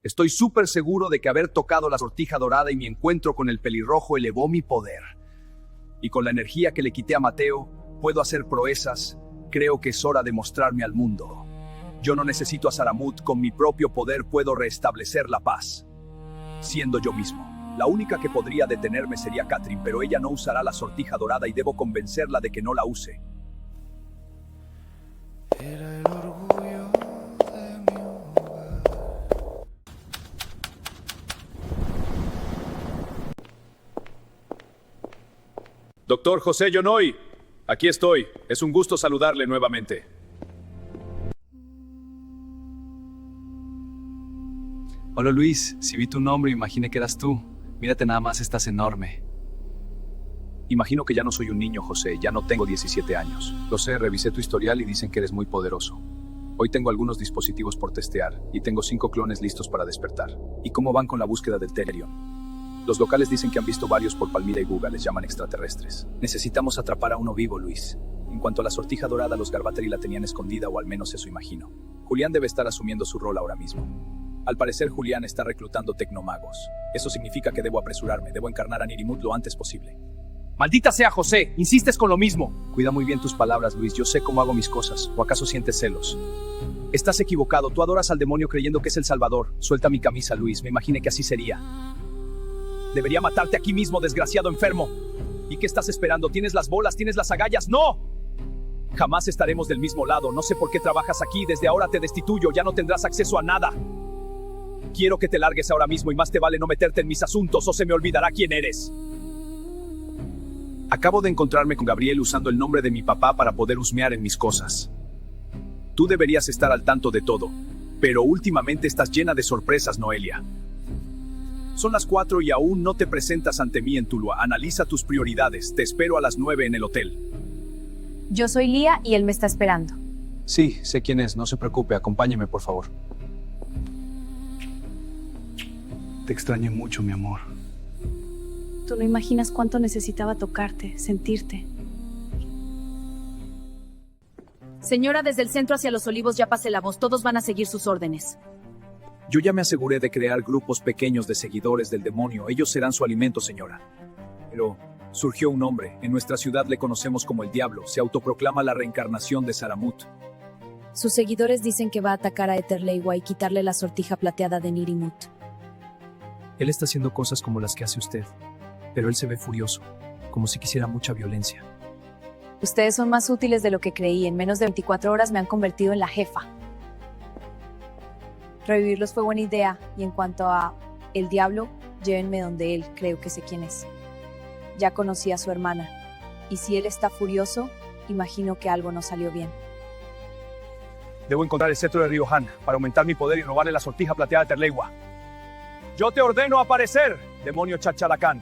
Estoy súper seguro de que haber tocado la sortija dorada y mi encuentro con el pelirrojo elevó mi poder. Y con la energía que le quité a Mateo, puedo hacer proezas. Creo que es hora de mostrarme al mundo. Yo no necesito a Saramut, con mi propio poder puedo restablecer la paz. Siendo yo mismo. La única que podría detenerme sería Catherine, pero ella no usará la sortija dorada y debo convencerla de que no la use. Era el orgullo de mi hogar. Doctor José Jonoy, aquí estoy. Es un gusto saludarle nuevamente. Hola Luis, si vi tu nombre imaginé que eras tú. Mírate nada más, estás enorme. Imagino que ya no soy un niño, José, ya no tengo 17 años. Lo sé, revisé tu historial y dicen que eres muy poderoso. Hoy tengo algunos dispositivos por testear y tengo 5 clones listos para despertar. ¿Y cómo van con la búsqueda del Tellurion? Los locales dicen que han visto varios por Palmira y Guga, les llaman extraterrestres. Necesitamos atrapar a uno vivo, Luis. En cuanto a la sortija dorada, los Garbateri la tenían escondida, o al menos eso imagino. Julián debe estar asumiendo su rol ahora mismo. Al parecer, Julián está reclutando tecnomagos. Eso significa que debo apresurarme, debo encarnar a Nirimut lo antes posible. ¡Maldita sea, José! ¡Insistes con lo mismo! Cuida muy bien tus palabras, Luis. Yo sé cómo hago mis cosas. ¿O acaso sientes celos? Estás equivocado. Tú adoras al demonio creyendo que es el Salvador. Suelta mi camisa, Luis. Me imaginé que así sería. Debería matarte aquí mismo, desgraciado enfermo. ¿Y qué estás esperando? ¿Tienes las bolas? ¿Tienes las agallas? ¡No! Jamás estaremos del mismo lado. No sé por qué trabajas aquí. Desde ahora te destituyo. Ya no tendrás acceso a nada. Quiero que te largues ahora mismo y más te vale no meterte en mis asuntos o se me olvidará quién eres. Acabo de encontrarme con Gabriel usando el nombre de mi papá para poder husmear en mis cosas. Tú deberías estar al tanto de todo, pero últimamente estás llena de sorpresas, Noelia. Son las 4 y aún no te presentas ante mí en Tuluá. Analiza tus prioridades. Te espero a las 9 en el hotel. Yo soy Lía y él me está esperando. Sí, sé quién es. No se preocupe. Acompáñeme, por favor. Te extrañé mucho, mi amor. Tú no imaginas cuánto necesitaba tocarte, sentirte. Señora, desde el centro hacia los Olivos ya pase la voz. Todos van a seguir sus órdenes. Yo ya me aseguré de crear grupos pequeños de seguidores del demonio. Ellos serán su alimento, señora. Pero surgió un hombre. En nuestra ciudad le conocemos como el Diablo. Se autoproclama la reencarnación de Saramut. Sus seguidores dicen que va a atacar a Eterleiwa y quitarle la sortija plateada de Nirimut. Él está haciendo cosas como las que hace usted, pero él se ve furioso, como si quisiera mucha violencia. Ustedes son más útiles de lo que creí. En menos de 24 horas me han convertido en la jefa. Revivirlos fue buena idea. Y en cuanto a el Diablo, llévenme donde él. Creo que sé quién es. Ya conocí a su hermana. Y si él está furioso, imagino que algo no salió bien. Debo encontrar el cetro de Riohan para aumentar mi poder y robarle la sortija plateada de Terleiwa. Yo te ordeno aparecer, demonio Chachalacán.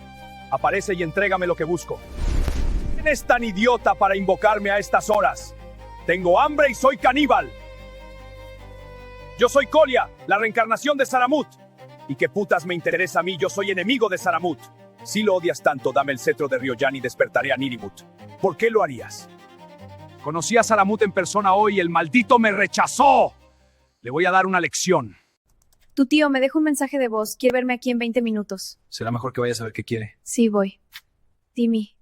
Aparece y entrégame lo que busco. ¿Quién es tan idiota para invocarme a estas horas? Tengo hambre y soy caníbal. Yo soy Kolia, la reencarnación de Saramut. ¿Y qué putas me interesa a mí? Yo soy enemigo de Saramut. Si lo odias tanto, dame el cetro de Ryoyan y despertaré a Nirimut. ¿Por qué lo harías? Conocí a Saramut en persona hoy y el maldito me rechazó. Le voy a dar una lección. Tu tío me dejó un mensaje de voz. Quiere verme aquí en 20 minutos. Será mejor que vayas a ver qué quiere. Sí, voy. Timmy,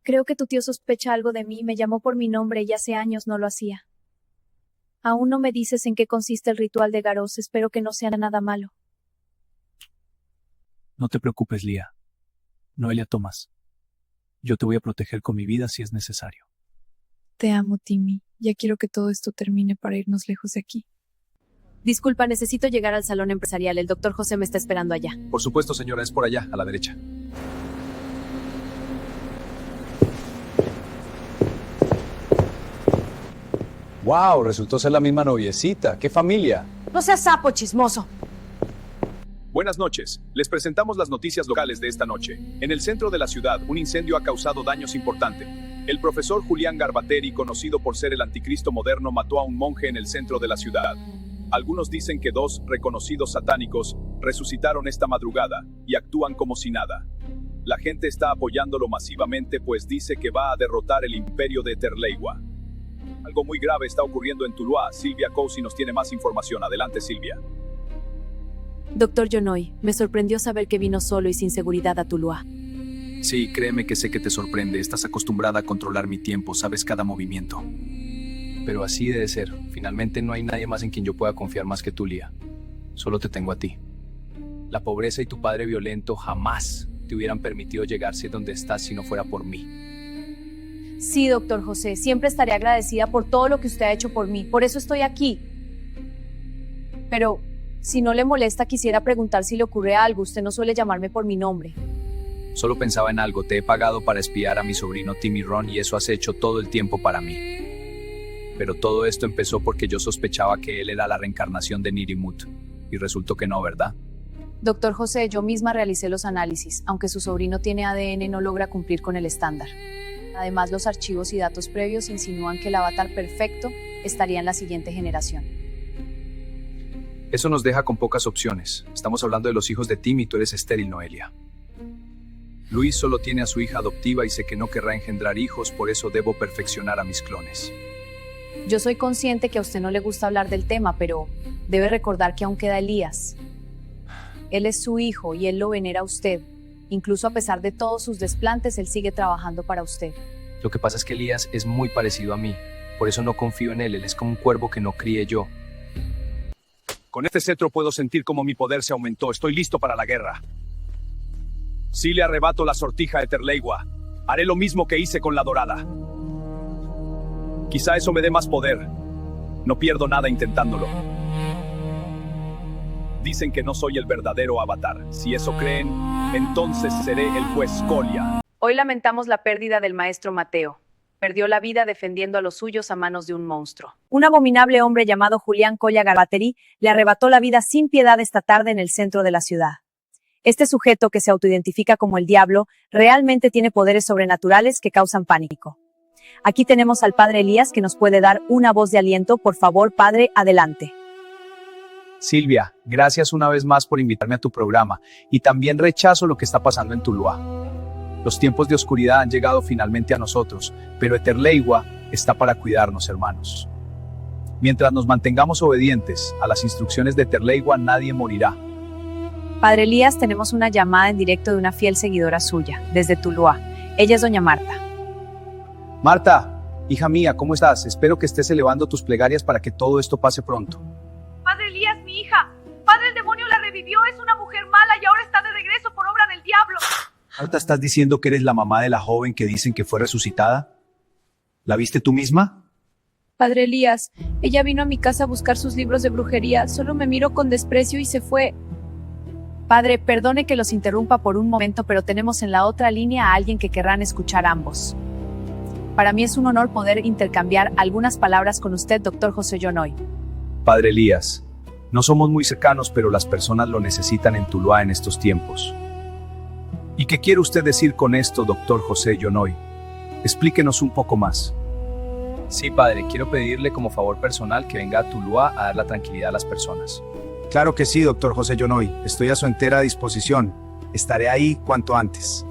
creo que tu tío sospecha algo de mí. Me llamó por mi nombre y hace años no lo hacía. Aún no me dices en qué consiste el ritual de Garros. Espero que no sea nada malo. No te preocupes, Lía. Noelia Thomas. Yo te voy a proteger con mi vida si es necesario. Te amo, Timmy. Ya quiero que todo esto termine para irnos lejos de aquí. Disculpa, necesito llegar al salón empresarial. El doctor José me está esperando allá. Por supuesto, señora, es por allá, a la derecha. Wow, resultó ser la misma noviecita. ¡Qué familia! No seas sapo chismoso. Buenas noches. Les presentamos las noticias locales de esta noche. En el centro de la ciudad, un incendio ha causado daños importantes. El profesor Julián Garbateri, conocido por ser el anticristo moderno, mató a un monje en el centro de la ciudad. Algunos dicen que 2 reconocidos satánicos resucitaron esta madrugada y actúan como si nada. La gente está apoyándolo masivamente, pues dice que va a derrotar el imperio de Eterleiwa. Algo muy grave está ocurriendo en Tuluá. Silvia Cousi nos tiene más información. Adelante, Silvia. Doctor Yonoy, me sorprendió saber que vino solo y sin seguridad a Tuluá. Sí, créeme que sé que te sorprende. Estás acostumbrada a controlar mi tiempo, sabes cada movimiento. Pero así debe ser. Finalmente no hay nadie más en quien yo pueda confiar más que tú, Lía. Solo te tengo a ti. La pobreza y tu padre violento jamás te hubieran permitido llegarse donde estás si no fuera por mí. Sí, doctor José, siempre estaré agradecida por todo lo que usted ha hecho por mí. Por eso estoy aquí. Pero, si no le molesta, quisiera preguntar si le ocurre algo. Usted no suele llamarme por mi nombre. Solo pensaba en algo. Te he pagado para espiar a mi sobrino Timmy Ron y eso has hecho todo el tiempo para mí. Pero todo esto empezó porque yo sospechaba que él era la reencarnación de Nirimut. Y resultó que no, ¿verdad? Doctor José, yo misma realicé los análisis. Aunque su sobrino tiene ADN, no logra cumplir con el estándar. Además, los archivos y datos previos insinúan que el avatar perfecto estaría en la siguiente generación. Eso nos deja con pocas opciones. Estamos hablando de los hijos de Tim y tú eres estéril, Noelia. Luis solo tiene a su hija adoptiva y sé que no querrá engendrar hijos, por eso debo perfeccionar a mis clones. Yo soy consciente que a usted no le gusta hablar del tema, pero debe recordar que aún queda Elías. Él es su hijo y él lo venera a usted. Incluso a pesar de todos sus desplantes, él sigue trabajando para usted. Lo que pasa es que Elías es muy parecido a mí. Por eso no confío en él. Él es como un cuervo que no crié yo. Con este cetro puedo sentir cómo mi poder se aumentó. Estoy listo para la guerra. Si le arrebato la sortija a Eterleiwa, haré lo mismo que hice con la dorada. Quizá eso me dé más poder. No pierdo nada intentándolo. Dicen que no soy el verdadero avatar. Si eso creen, entonces seré el juez Kolia. Hoy lamentamos la pérdida del maestro Mateo. Perdió la vida defendiendo a los suyos a manos de un monstruo. Un abominable hombre llamado Julián Kolia Garbateri le arrebató la vida sin piedad esta tarde en el centro de la ciudad. Este sujeto, que se autoidentifica como el diablo, realmente tiene poderes sobrenaturales que causan pánico. Aquí tenemos al padre Elías, que nos puede dar una voz de aliento. Por favor, padre, adelante. Silvia, gracias una vez más por invitarme a tu programa, y también rechazo lo que está pasando en Tuluá. Los tiempos de oscuridad han llegado finalmente a nosotros, pero Eterleiwa está para cuidarnos, hermanos. Mientras nos mantengamos obedientes a las instrucciones de Eterleiwa, nadie morirá. Padre Elías, tenemos una llamada en directo de una fiel seguidora suya, desde Tuluá. Ella es doña Marta. Marta, hija mía, ¿cómo estás? Espero que estés elevando tus plegarias para que todo esto pase pronto. Padre Elías, mi hija. Padre, el demonio la revivió. Es una mujer mala y ahora está de regreso por obra del diablo. Marta, ¿estás diciendo que eres la mamá de la joven que dicen que fue resucitada? ¿La viste tú misma? Padre Elías, ella vino a mi casa a buscar sus libros de brujería. Solo me miró con desprecio y se fue. Padre, perdone que los interrumpa por un momento, pero tenemos en la otra línea a alguien que querrán escuchar ambos. Para mí es un honor poder intercambiar algunas palabras con usted, doctor José Yonoy. Padre Elías, no somos muy cercanos, pero las personas lo necesitan en Tuluá en estos tiempos. ¿Y qué quiere usted decir con esto, doctor José Yonoy? Explíquenos un poco más. Sí, padre, quiero pedirle como favor personal que venga a Tuluá a dar la tranquilidad a las personas. Claro que sí, doctor José Yonoy. Estoy a su entera disposición. Estaré ahí cuanto antes.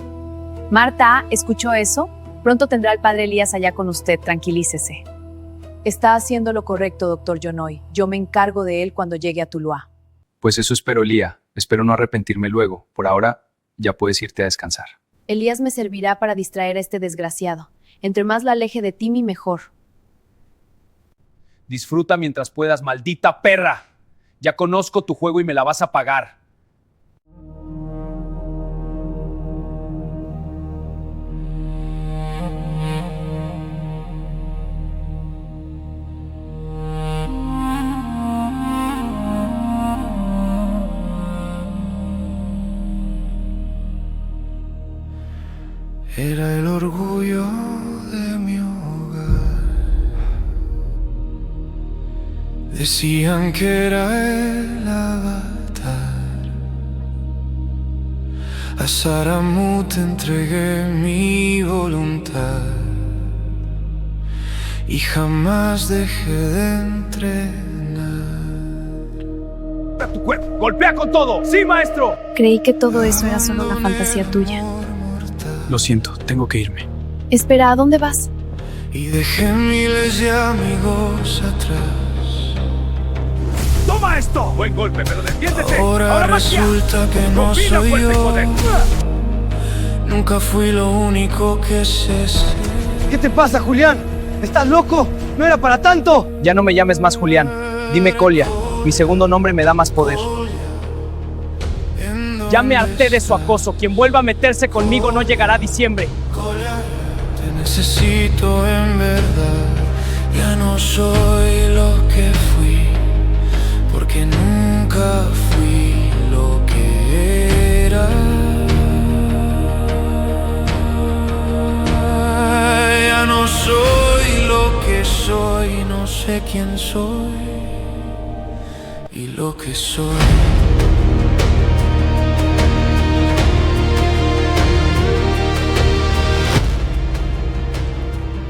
Marta, ¿escuchó eso? Pronto tendrá al padre Elías allá con usted, tranquilícese. Está haciendo lo correcto, doctor Yonoy. Yo me encargo de él cuando llegue a Tuluá. Pues eso espero, Lía. Espero no arrepentirme luego. Por ahora, ya puedes irte a descansar. Elías me servirá para distraer a este desgraciado. Entre más la aleje de ti, mejor. Disfruta mientras puedas, maldita perra. Ya conozco tu juego y me la vas a pagar. Era el orgullo de mi hogar. Decían que era el avatar. A Saramut entregué mi voluntad y jamás dejé de entrenar. ¡Tu cuerpo! ¡Golpea con todo! ¡Sí, maestro! Creí que todo eso era solo una fantasía tuya. Lo siento, tengo que irme. Espera, ¿a dónde vas? Y dejé miles de amigos atrás. ¡Toma esto! Buen golpe, pero defiéndete. Ahora resulta que no soy yo. Nunca fui lo único que sé ser. ¿Qué te pasa, Julián? ¿Estás loco? ¡No era para tanto! Ya no me llames más Julián. Dime Colia. Mi segundo nombre me da más poder. Ya me harté de su acoso. Quien vuelva a meterse conmigo no llegará a diciembre. Te necesito en verdad. Ya no soy lo que fui, porque nunca fui lo que era. Ya no soy lo que soy, no sé quién soy y lo que soy.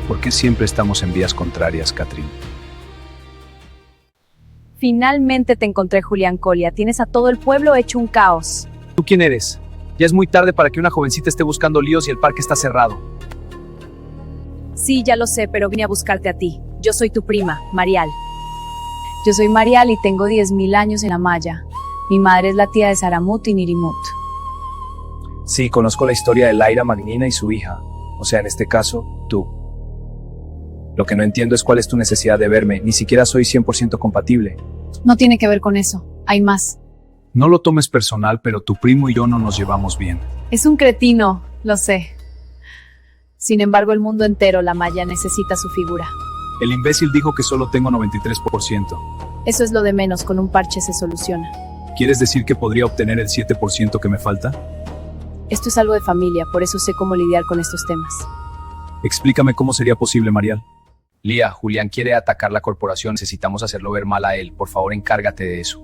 ¿Por qué siempre estamos en vías contrarias, Catherine? Finalmente te encontré, Julián Colia. Tienes a todo el pueblo hecho un caos. ¿Tú quién eres? Ya es muy tarde para que una jovencita esté buscando líos y el parque está cerrado. Sí, ya lo sé, pero vine a buscarte a ti. Yo soy tu prima, Marial. Yo soy Marial y tengo 10.000 años en Amaya. Mi madre es la tía de Saramut y Nirimut. Sí, conozco la historia de Laira Magnina y su hija. O sea, en este caso, tú. Lo que no entiendo es cuál es tu necesidad de verme. Ni siquiera soy 100% compatible. No tiene que ver con eso. Hay más. No lo tomes personal, pero tu primo y yo no nos llevamos bien. Es un cretino, lo sé. Sin embargo, el mundo entero, la Maya, necesita su figura. El imbécil dijo que solo tengo 93%. Eso es lo de menos, con un parche se soluciona. ¿Quieres decir que podría obtener el 7% que me falta? Esto es algo de familia, por eso sé cómo lidiar con estos temas. Explícame cómo sería posible, Marial. Lía, Julián quiere atacar la corporación. Necesitamos hacerlo ver mal a él. Por favor, encárgate de eso.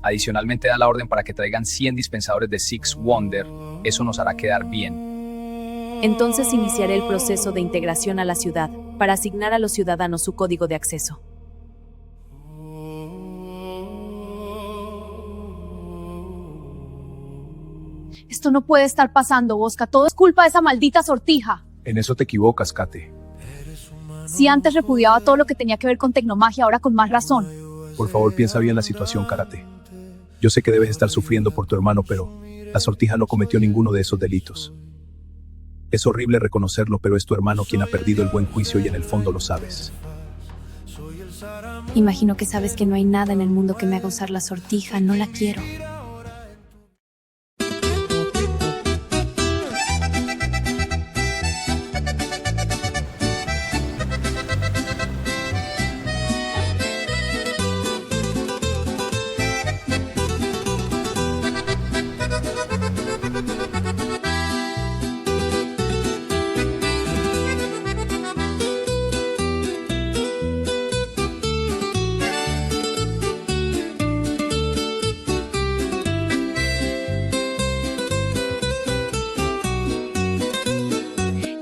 Adicionalmente, da la orden para que traigan 100 dispensadores de Six Wonder. Eso nos hará quedar bien. Entonces iniciaré el proceso de integración a la ciudad, para asignar a los ciudadanos su código de acceso. Esto no puede estar pasando, Bosca. Todo es culpa de esa maldita sortija. En eso te equivocas, Kate. Si antes repudiaba todo lo que tenía que ver con tecnomagia, ahora con más razón. Por favor, piensa bien la situación, Karate. Yo sé que debes estar sufriendo por tu hermano, pero la sortija no cometió ninguno de esos delitos. Es horrible reconocerlo, pero es tu hermano quien ha perdido el buen juicio y en el fondo lo sabes. Imagino que sabes que no hay nada en el mundo que me haga usar la sortija. No la quiero.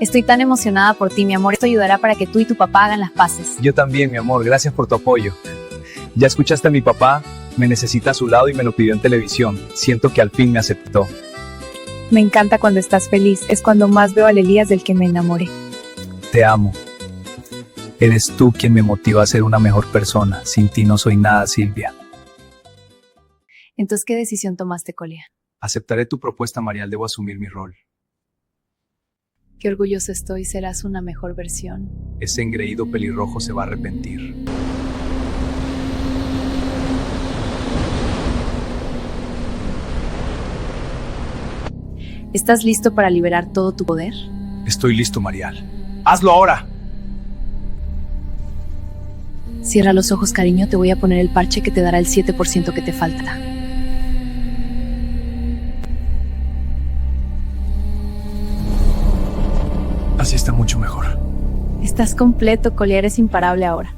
Estoy tan emocionada por ti, mi amor. Esto ayudará para que tú y tu papá hagan las paces. Yo también, mi amor, gracias por tu apoyo. ¿Ya escuchaste a mi papá? Me necesita a su lado y me lo pidió en televisión. Siento que al fin me aceptó. Me encanta cuando estás feliz. Es cuando más veo al Elías del que me enamoré. Te amo. Eres tú quien me motiva a ser una mejor persona. Sin ti no soy nada, Silvia. Entonces, ¿qué decisión tomaste, Colia? Aceptaré tu propuesta, Marial. Debo asumir mi rol. Qué orgulloso estoy. Serás una mejor versión. Ese engreído pelirrojo se va a arrepentir. ¿Estás listo para liberar todo tu poder? Estoy listo, Marial. ¡Hazlo ahora! Cierra los ojos, cariño. Te voy a poner el parche que te dará el 7% que te falta. Así está mucho mejor. Estás completo, Colia. Eres imparable ahora.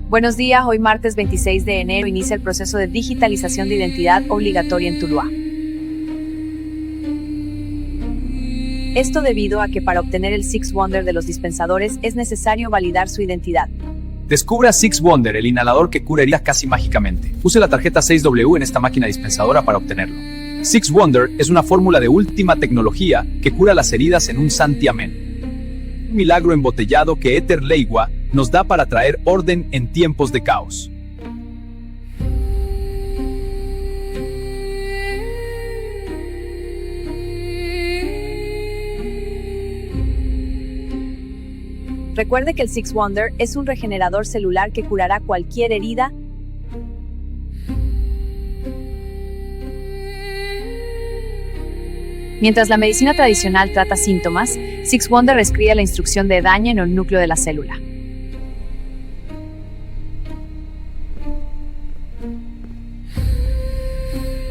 Buenos días, hoy martes 26 de enero inicia el proceso de digitalización de identidad obligatoria en Tuluá. Esto debido a que para obtener el Six Wonder de los dispensadores es necesario validar su identidad. Descubra Six Wonder, el inhalador que cura heridas casi mágicamente. Use la tarjeta 6W en esta máquina dispensadora para obtenerlo. Six Wonder es una fórmula de última tecnología que cura las heridas en un santiamén. Un milagro embotellado que Éter Leigua nos da para traer orden en tiempos de caos. Recuerde que el Six Wonder es un regenerador celular que curará cualquier herida. Mientras la medicina tradicional trata síntomas, Six Wonder escribe la instrucción de daño en el núcleo de la célula.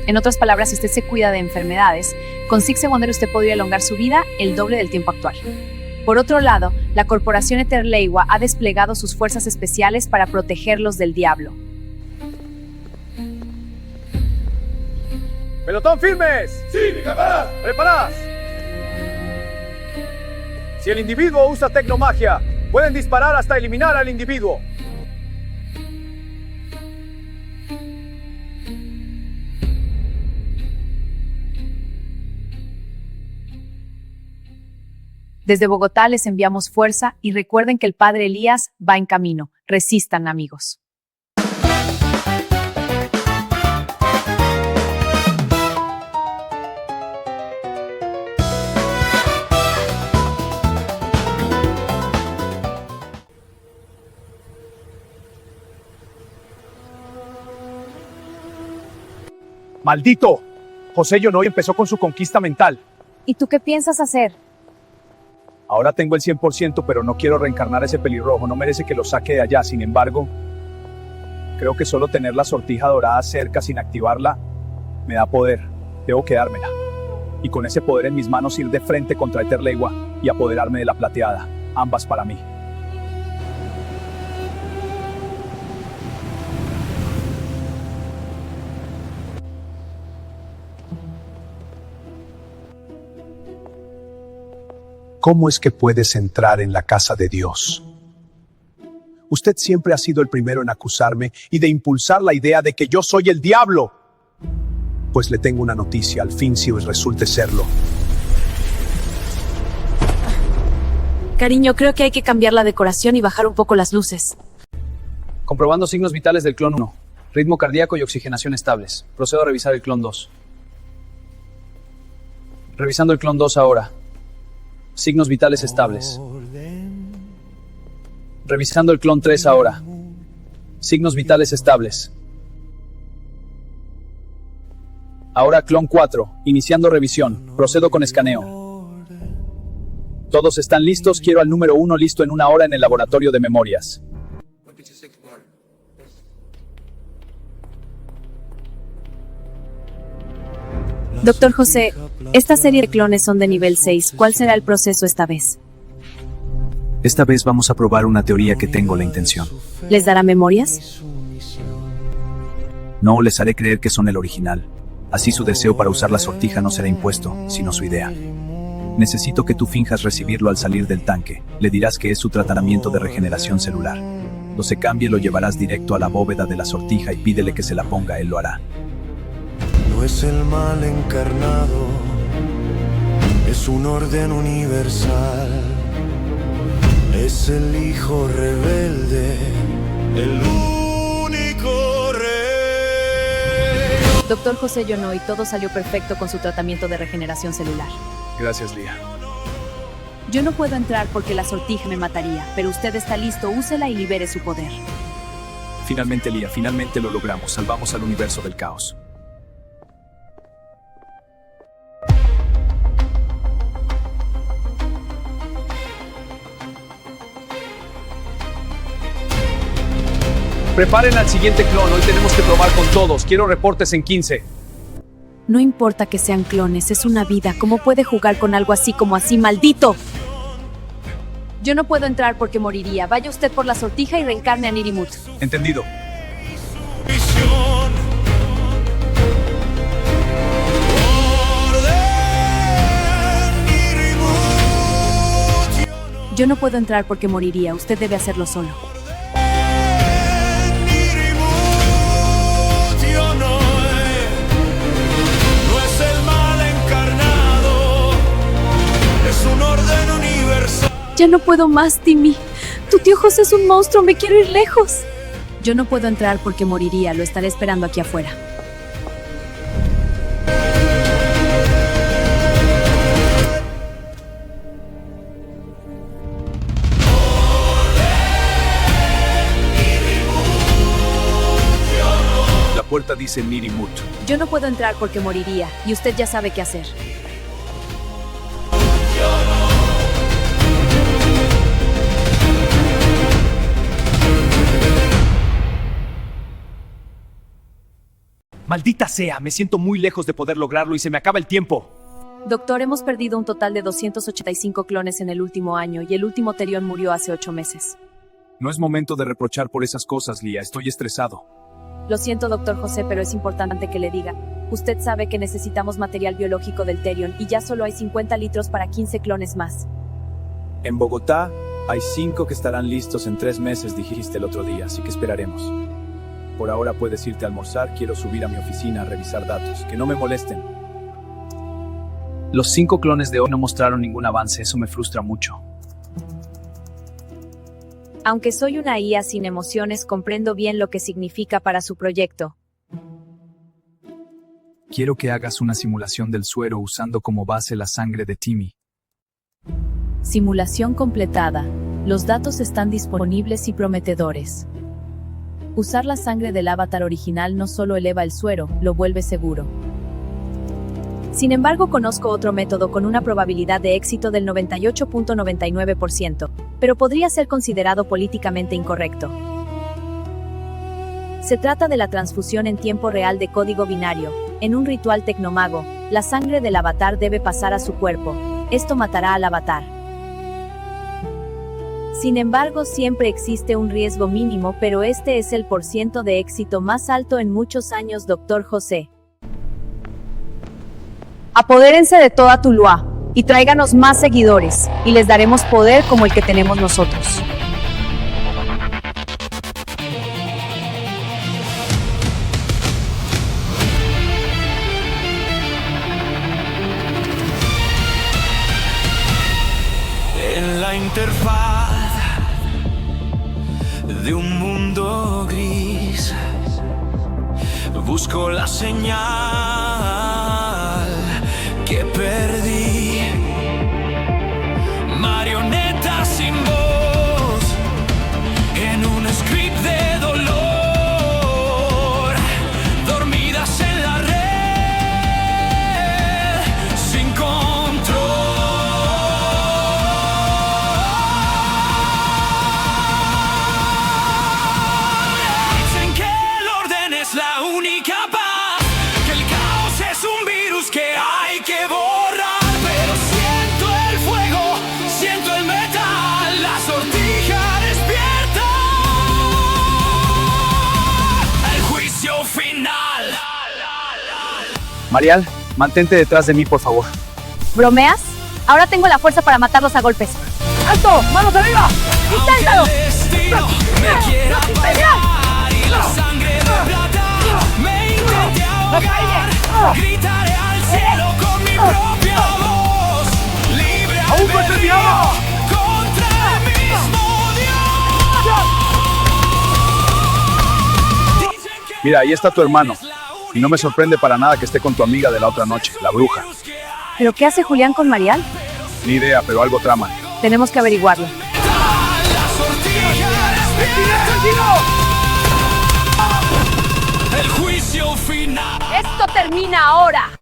En otras palabras, si usted se cuida de enfermedades, con Six Wonder usted podría elongar su vida el doble del tiempo actual. Por otro lado, la corporación Éter Leigua ha desplegado sus fuerzas especiales para protegerlos del diablo. ¡Pelotón firmes! ¡Sí, mi camarada! ¡Preparadas! Si el individuo usa tecnomagia, pueden disparar hasta eliminar al individuo. Desde Bogotá les enviamos fuerza y recuerden que el Padre Elías va en camino. Resistan, amigos. ¡Maldito! José Yonoy empezó con su conquista mental. ¿Y tú qué piensas hacer? Ahora tengo el 100%, pero no quiero reencarnar a ese pelirrojo. No merece que lo saque de allá. Sin embargo, creo que solo tener la sortija dorada cerca sin activarla me da poder. Debo quedármela. Y con ese poder en mis manos ir de frente contra Éter Leigua y apoderarme de la plateada. Ambas para mí. ¿Cómo es que puedes entrar en la casa de Dios? Usted siempre ha sido el primero en acusarme y de impulsar la idea de que yo soy el diablo. Pues le tengo una noticia, al fin si resulte serlo. Cariño, creo que hay que cambiar la decoración y bajar un poco las luces. Comprobando signos vitales del clon 1. Ritmo cardíaco y oxigenación estables. Procedo a revisar el clon 2. Revisando el clon 2 ahora. Signos vitales estables. Revisando el clon 3 ahora. Signos vitales estables. Ahora clon 4, iniciando revisión. Procedo con escaneo. Todos están listos, quiero al número 1 listo en 1 hora en el laboratorio de memorias. Doctor José, esta serie de clones son de nivel 6. ¿Cuál será el proceso esta vez? Esta vez vamos a probar una teoría que tengo la intención. ¿Les dará memorias? No les haré creer que son el original. Así su deseo para usar la sortija no será impuesto, sino su idea. Necesito que tú finjas recibirlo al salir del tanque. Le dirás que es su tratamiento de regeneración celular. Lo se cambie, lo llevarás directo a la bóveda de la sortija y pídele que se la ponga, él lo hará. No es el mal encarnado, es un orden universal. Es el hijo rebelde, el único rey. Doctor José Yono, y todo salió perfecto con su tratamiento de regeneración celular. Gracias, Lía. Yo no puedo entrar porque la sortija me mataría, pero usted está listo, úsela y libere su poder. Finalmente, Lía, finalmente lo logramos. Salvamos al universo del caos. Preparen al siguiente clon, hoy tenemos que probar con todos. Quiero reportes en 15. No importa que sean clones, es una vida. ¿Cómo puede jugar con algo así como así, maldito? Yo no puedo entrar porque moriría. Vaya usted por la sortija y reencarne a Nirimut. Entendido. Yo no puedo entrar porque moriría. Usted debe hacerlo solo. Ya no puedo más, Timmy. Tu tío José es un monstruo, me quiero ir lejos. Yo no puedo entrar porque moriría, lo estaré esperando aquí afuera. La puerta dice Nirimut. Yo no puedo entrar porque moriría, y usted ya sabe qué hacer. Maldita sea, me siento muy lejos de poder lograrlo y se me acaba el tiempo. Doctor, hemos perdido un total de 285 clones en el último año y el último Terion murió hace 8 meses. No es momento de reprochar por esas cosas, Lía. Estoy estresado. Lo siento, doctor José, pero es importante que le diga. Usted sabe que necesitamos material biológico del Terion y ya solo hay 50 litros para 15 clones más. En Bogotá hay 5 que estarán listos en 3 meses, dijiste el otro día, así que esperaremos. Por ahora puedes irte a almorzar, quiero subir a mi oficina a revisar datos. Que no me molesten. Los 5 clones de hoy no mostraron ningún avance, eso me frustra mucho. Aunque soy una IA sin emociones, comprendo bien lo que significa para su proyecto. Quiero que hagas una simulación del suero usando como base la sangre de Timmy. Simulación completada. Los datos están disponibles y prometedores. Usar la sangre del avatar original no solo eleva el suero, lo vuelve seguro. Sin embargo, conozco otro método con una probabilidad de éxito del 98.99%, pero podría ser considerado políticamente incorrecto. Se trata de la transfusión en tiempo real de código binario. En un ritual tecnomago, la sangre del avatar debe pasar a su cuerpo. Esto matará al avatar. Sin embargo, siempre existe un riesgo mínimo, pero este es el % de éxito más alto en muchos años, Dr. José. Apodérense de toda Tuluá y tráiganos más seguidores, y les daremos poder como el que tenemos nosotros. En la interfaz de un mundo gris, busco la señal que perdí. Marionetas sin voz en un script de dolor, dormidas en la red sin control. Dicen que el orden es la única paz, que el caos Marial, mantente detrás de mí, por favor. ¿Bromeas? Ahora tengo la fuerza para matarlos a golpes. ¡Alto! ¡Manos arriba! ¡Inténtalo! Aunque el destino me quiera apagar y la sangre de plata me intente ahogar, gritaré al cielo con mi propia voz, libre albedrío contra el mismo Dios. Mira, ahí está tu hermano. Y no me sorprende para nada que esté con tu amiga de la otra noche, la bruja. ¿Pero qué hace Julián con Marial? Ni idea, pero algo traman. Tenemos que averiguarlo. El juicio final. ¡Esto termina ahora!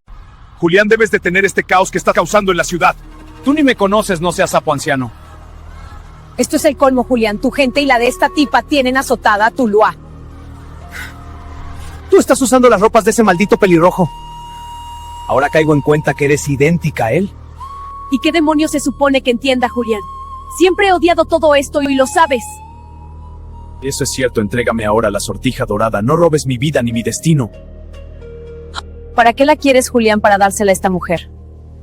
Julián, debes detener este caos que está causando en la ciudad. Tú ni me conoces, no seas sapo anciano. Esto es el colmo, Julián. Tu gente y la de esta tipa tienen azotada a Tuluá. Tú estás usando las ropas de ese maldito pelirrojo. Ahora caigo en cuenta que eres idéntica a él. ¿Y qué demonios se supone que entienda, Julián? Siempre he odiado todo esto y lo sabes. Eso es cierto, entrégame ahora la sortija dorada. No robes mi vida ni mi destino. ¿Para qué la quieres, Julián, para dársela a esta mujer?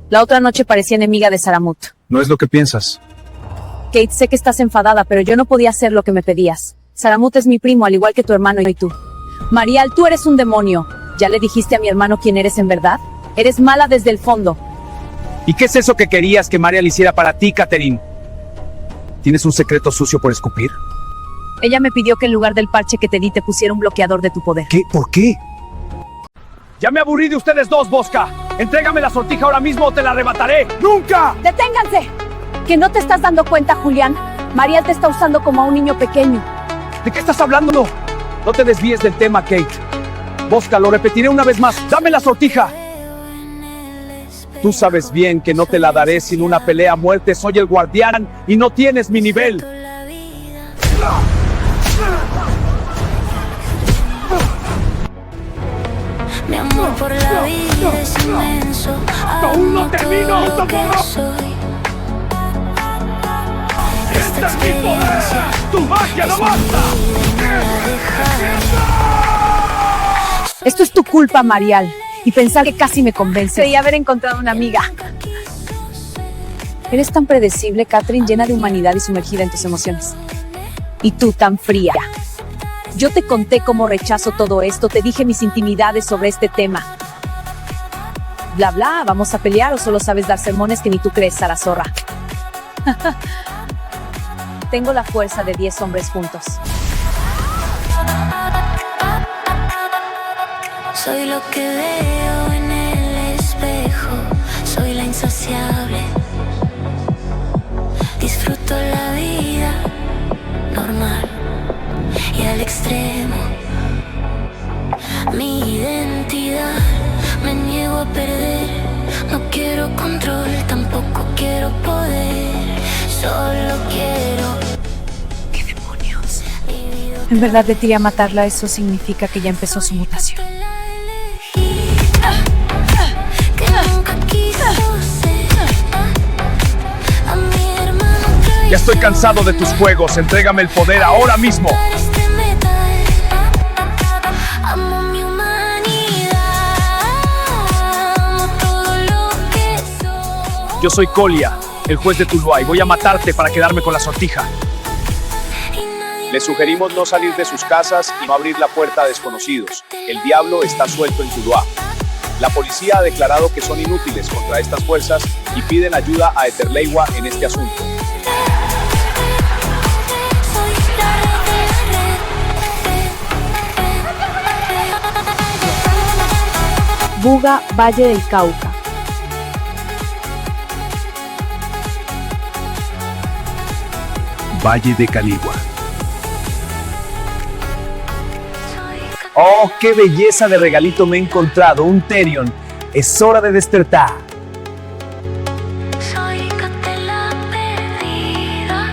La otra noche parecía enemiga de Saramut. No es lo que piensas. Kate, sé que estás enfadada, pero yo no podía hacer lo que me pedías. Saramut es mi primo, al igual que tu hermano y tú. Marial, tú eres un demonio. ¿Ya le dijiste a mi hermano quién eres en verdad? Eres mala desde el fondo. ¿Y qué es eso que querías que Marial hiciera para ti, Catherine? ¿Tienes un secreto sucio por escupir? Ella me pidió que en lugar del parche que te di te pusiera un bloqueador de tu poder. ¿Qué? ¿Por qué? Ya me aburrí de ustedes dos, Bosca. Entrégame la sortija ahora mismo o te la arrebataré. ¡Nunca! ¡Deténganse! ¿Que no te estás dando cuenta, Julián? Marial te está usando como a un niño pequeño. ¿De qué estás hablando? No te desvíes del tema, Kate. Bosca, lo repetiré una vez más. ¡Dame la sortija! Tú sabes bien que no te la daré sin una pelea a muerte. Soy el guardián y no tienes mi nivel. Mi amor por la vida es inmenso. ¡Aún no termino! Soy. ¡Este es mi poder! ¡Tu magia no basta! Esto es tu culpa, Marial. Y pensar que casi me convence. Creí haber encontrado una amiga. Eres tan predecible, Catherine, llena de humanidad y sumergida en tus emociones. Y tú tan fría. Yo te conté cómo rechazo todo esto, te dije mis intimidades sobre este tema. Bla bla, ¿vamos a pelear o solo sabes dar sermones que ni tú crees, Sarazorra? Tengo la fuerza de 10 hombres juntos. Soy lo que veo en el espejo. Soy la insaciable. Disfruto la vida normal y al extremo. Mi identidad me niego a perder. No quiero control, tampoco quiero poder. Solo quiero. ¿Qué demonios? En verdad te tiré a matarla, eso significa que ya empezó su mutación. Ya estoy cansado de tus juegos. Entrégame el poder ahora mismo. Yo soy Kolia, el juez de Tuluá, y voy a matarte para quedarme con la sortija. Les sugerimos no salir de sus casas y no abrir la puerta a desconocidos. El diablo está suelto en Tuluá. La policía ha declarado que son inútiles contra estas fuerzas y piden ayuda a Eterleiwa en este asunto. Buga, Valle del Cauca. Valle de Caligua. ¡Oh, qué belleza de regalito me he encontrado! Un Therion. Es hora de despertar. Soy Catela perdida.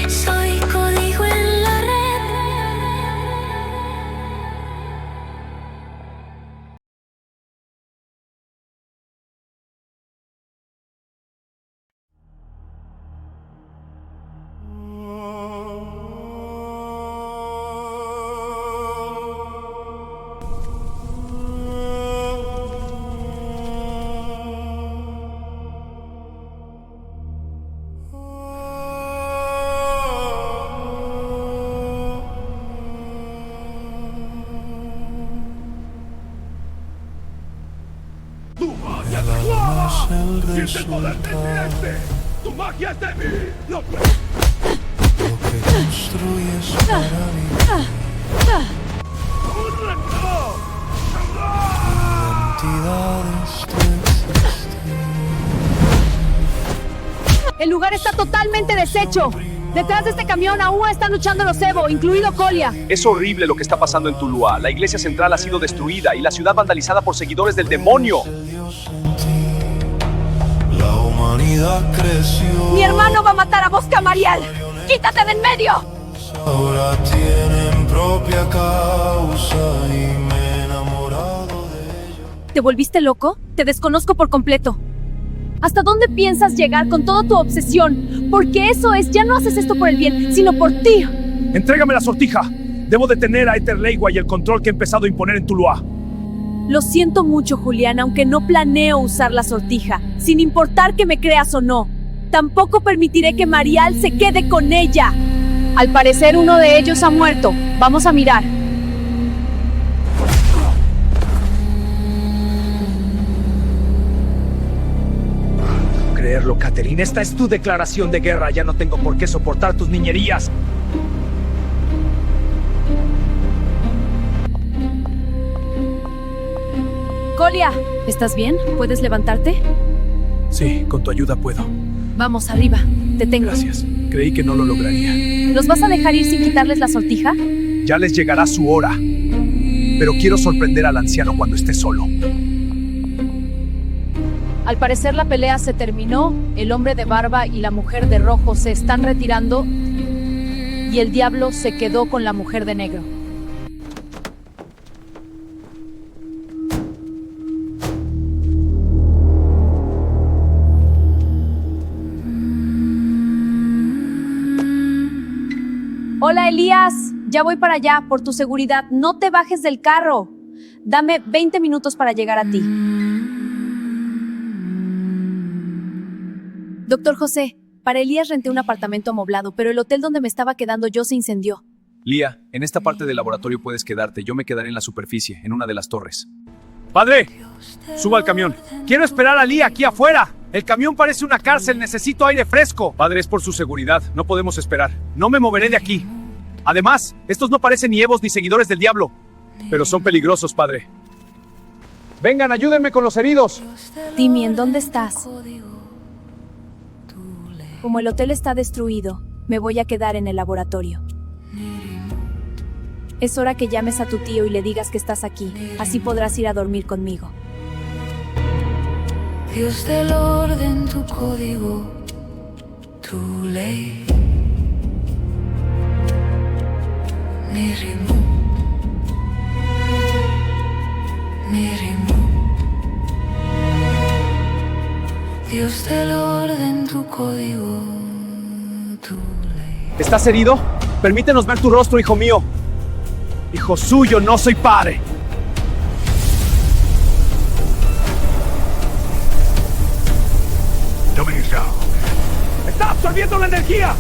Soy código en la red. resulta. ¡Tu magia es de mí! Lo que construyes para vivir. Identidades tu existir. El lugar está totalmente deshecho. Detrás de este camión aún están luchando los Evo, incluido Colia. Es horrible lo que está pasando en Tuluá. La iglesia central ha sido destruida y la ciudad vandalizada por seguidores del demonio. La humanidad creció. Mi hermano va a matar a Bosca Marial. ¡Quítate de en medio! Ahora tienen propia causa y me he enamorado de ellos. ¿Te volviste loco? Te desconozco por completo. ¿Hasta dónde piensas llegar con toda tu obsesión? Porque eso es, ya no haces esto por el bien, sino por ti. ¡Entrégame la sortija! Debo detener a Eterlegua y el control que he empezado a imponer en Tuluá. Lo siento mucho, Julián, aunque no planeo usar la sortija, sin importar que me creas o no. Tampoco permitiré que Marial se quede con ella. Al parecer uno de ellos ha muerto. Vamos a mirar. Creerlo, Catherine. Esta es tu declaración de guerra. Ya no tengo por qué soportar tus niñerías. Colia, ¿estás bien? ¿Puedes levantarte? Sí, con tu ayuda puedo. Vamos, arriba. Te tengo. Gracias. Creí que no lo lograría. ¿Los vas a dejar ir sin quitarles la sortija? Ya les llegará su hora. Pero quiero sorprender al anciano cuando esté solo. Al parecer la pelea se terminó, el hombre de barba y la mujer de rojo se están retirando y el diablo se quedó con la mujer de negro. Hola, Elías. Ya voy para allá, por tu seguridad. No te bajes del carro. Dame 20 minutos para llegar a ti. Doctor José, para Elías renté un apartamento amoblado, pero el hotel donde me estaba quedando yo se incendió. Lía, en esta parte del laboratorio puedes quedarte. Yo me quedaré en la superficie, en una de las torres. ¡Padre! ¡Suba al camión! ¡Quiero esperar a Lía aquí afuera! El camión parece una cárcel, necesito aire fresco. Padre, es por su seguridad. No podemos esperar. No me moveré de aquí. Además, estos no parecen ni evos ni seguidores del diablo. Pero son peligrosos, padre. Vengan, ayúdenme con los heridos. Timmy, ¿en dónde estás? Como el hotel está destruido, me voy a quedar en el laboratorio. Es hora que llames a tu tío y le digas que estás aquí. Así podrás ir a dormir conmigo. Dios del orden, tu código, tu ley. Nirimu, Nirimu. Dios del orden, tu código, tu ley. ¿Estás herido? Permítenos ver tu rostro, hijo mío. Hijo suyo, no soy padre. ¡Está absorbiendo la energía!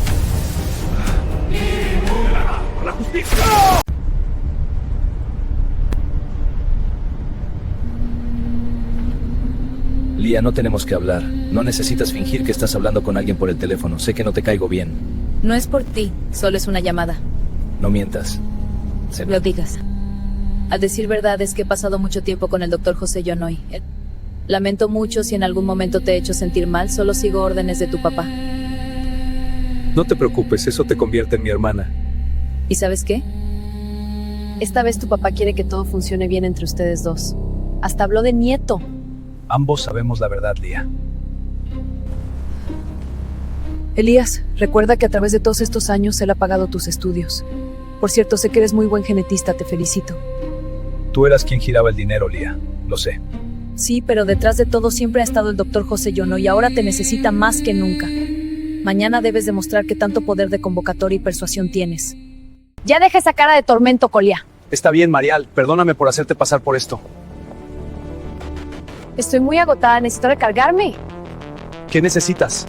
¡La justicia! Lía, no tenemos que hablar. No necesitas fingir que estás hablando con alguien por el teléfono. Sé que no te caigo bien. No es por ti, solo es una llamada. No mientas. Lo digas. A decir verdad es que he pasado mucho tiempo con el doctor José Yonoy. Lamento mucho si en algún momento te he hecho sentir mal, solo sigo órdenes de tu papá. No te preocupes, eso te convierte en mi hermana. ¿Y sabes qué? Esta vez tu papá quiere que todo funcione bien entre ustedes dos. Hasta habló de nieto. Ambos sabemos la verdad, Lía. Elías, recuerda que a través de todos estos años él ha pagado tus estudios. Por cierto, sé que eres muy buen genetista, te felicito. Tú eras quien giraba el dinero, Lía. Lo sé. Sí, pero detrás de todo siempre ha estado el doctor José Yonoy y ahora te necesita más que nunca. Mañana debes demostrar qué tanto poder de convocatoria y persuasión tienes. Ya deja esa cara de tormento, Colia. Está bien, Marial. Perdóname por hacerte pasar por esto. Estoy muy agotada, necesito recargarme. ¿Qué necesitas?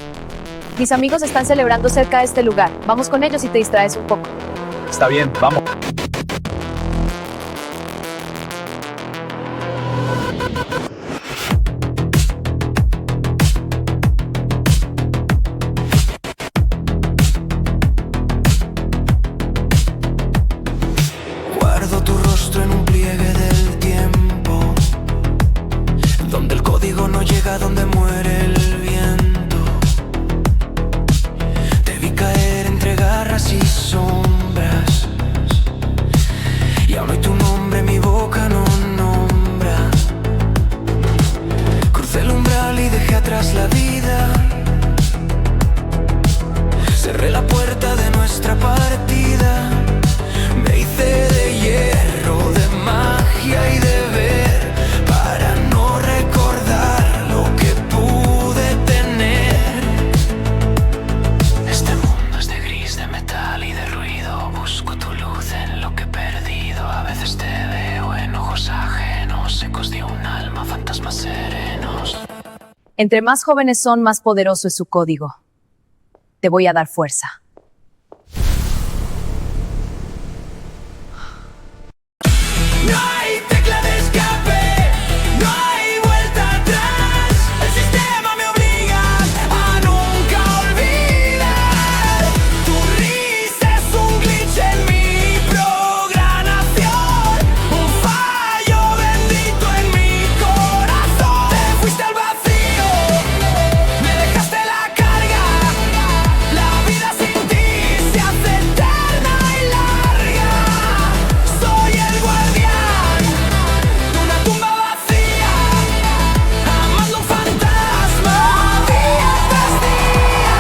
Mis amigos están celebrando cerca de este lugar. Vamos con ellos y te distraes un poco. Está bien, vamos. sombras. Y aún hoy tu nombre mi boca no nombra. Crucé el umbral y dejé atrás la vida. Cerré la puerta de nuestra partida. Me hice de hierro, de magia y deber, para no recordar lo que pude tener. Este mundo es de gris, de metal y de ruido. Busco tu luz en lo que he perdido. A veces te veo en ojos ajenos, ecos de un alma, fantasmas serenos. Entre más jóvenes son, más poderoso es su código. Te voy a dar fuerza. No hay tecla de escape, no hay vuelta atrás. El sistema me obliga a nunca olvidar. Tu risa es un glitch en mi programación, un fallo bendito en mi corazón. Te fuiste al vacío, me dejaste la carga. La vida sin ti se hace eterna y larga. Soy el guardián de una tumba vacía, amando un fantasma día tras día.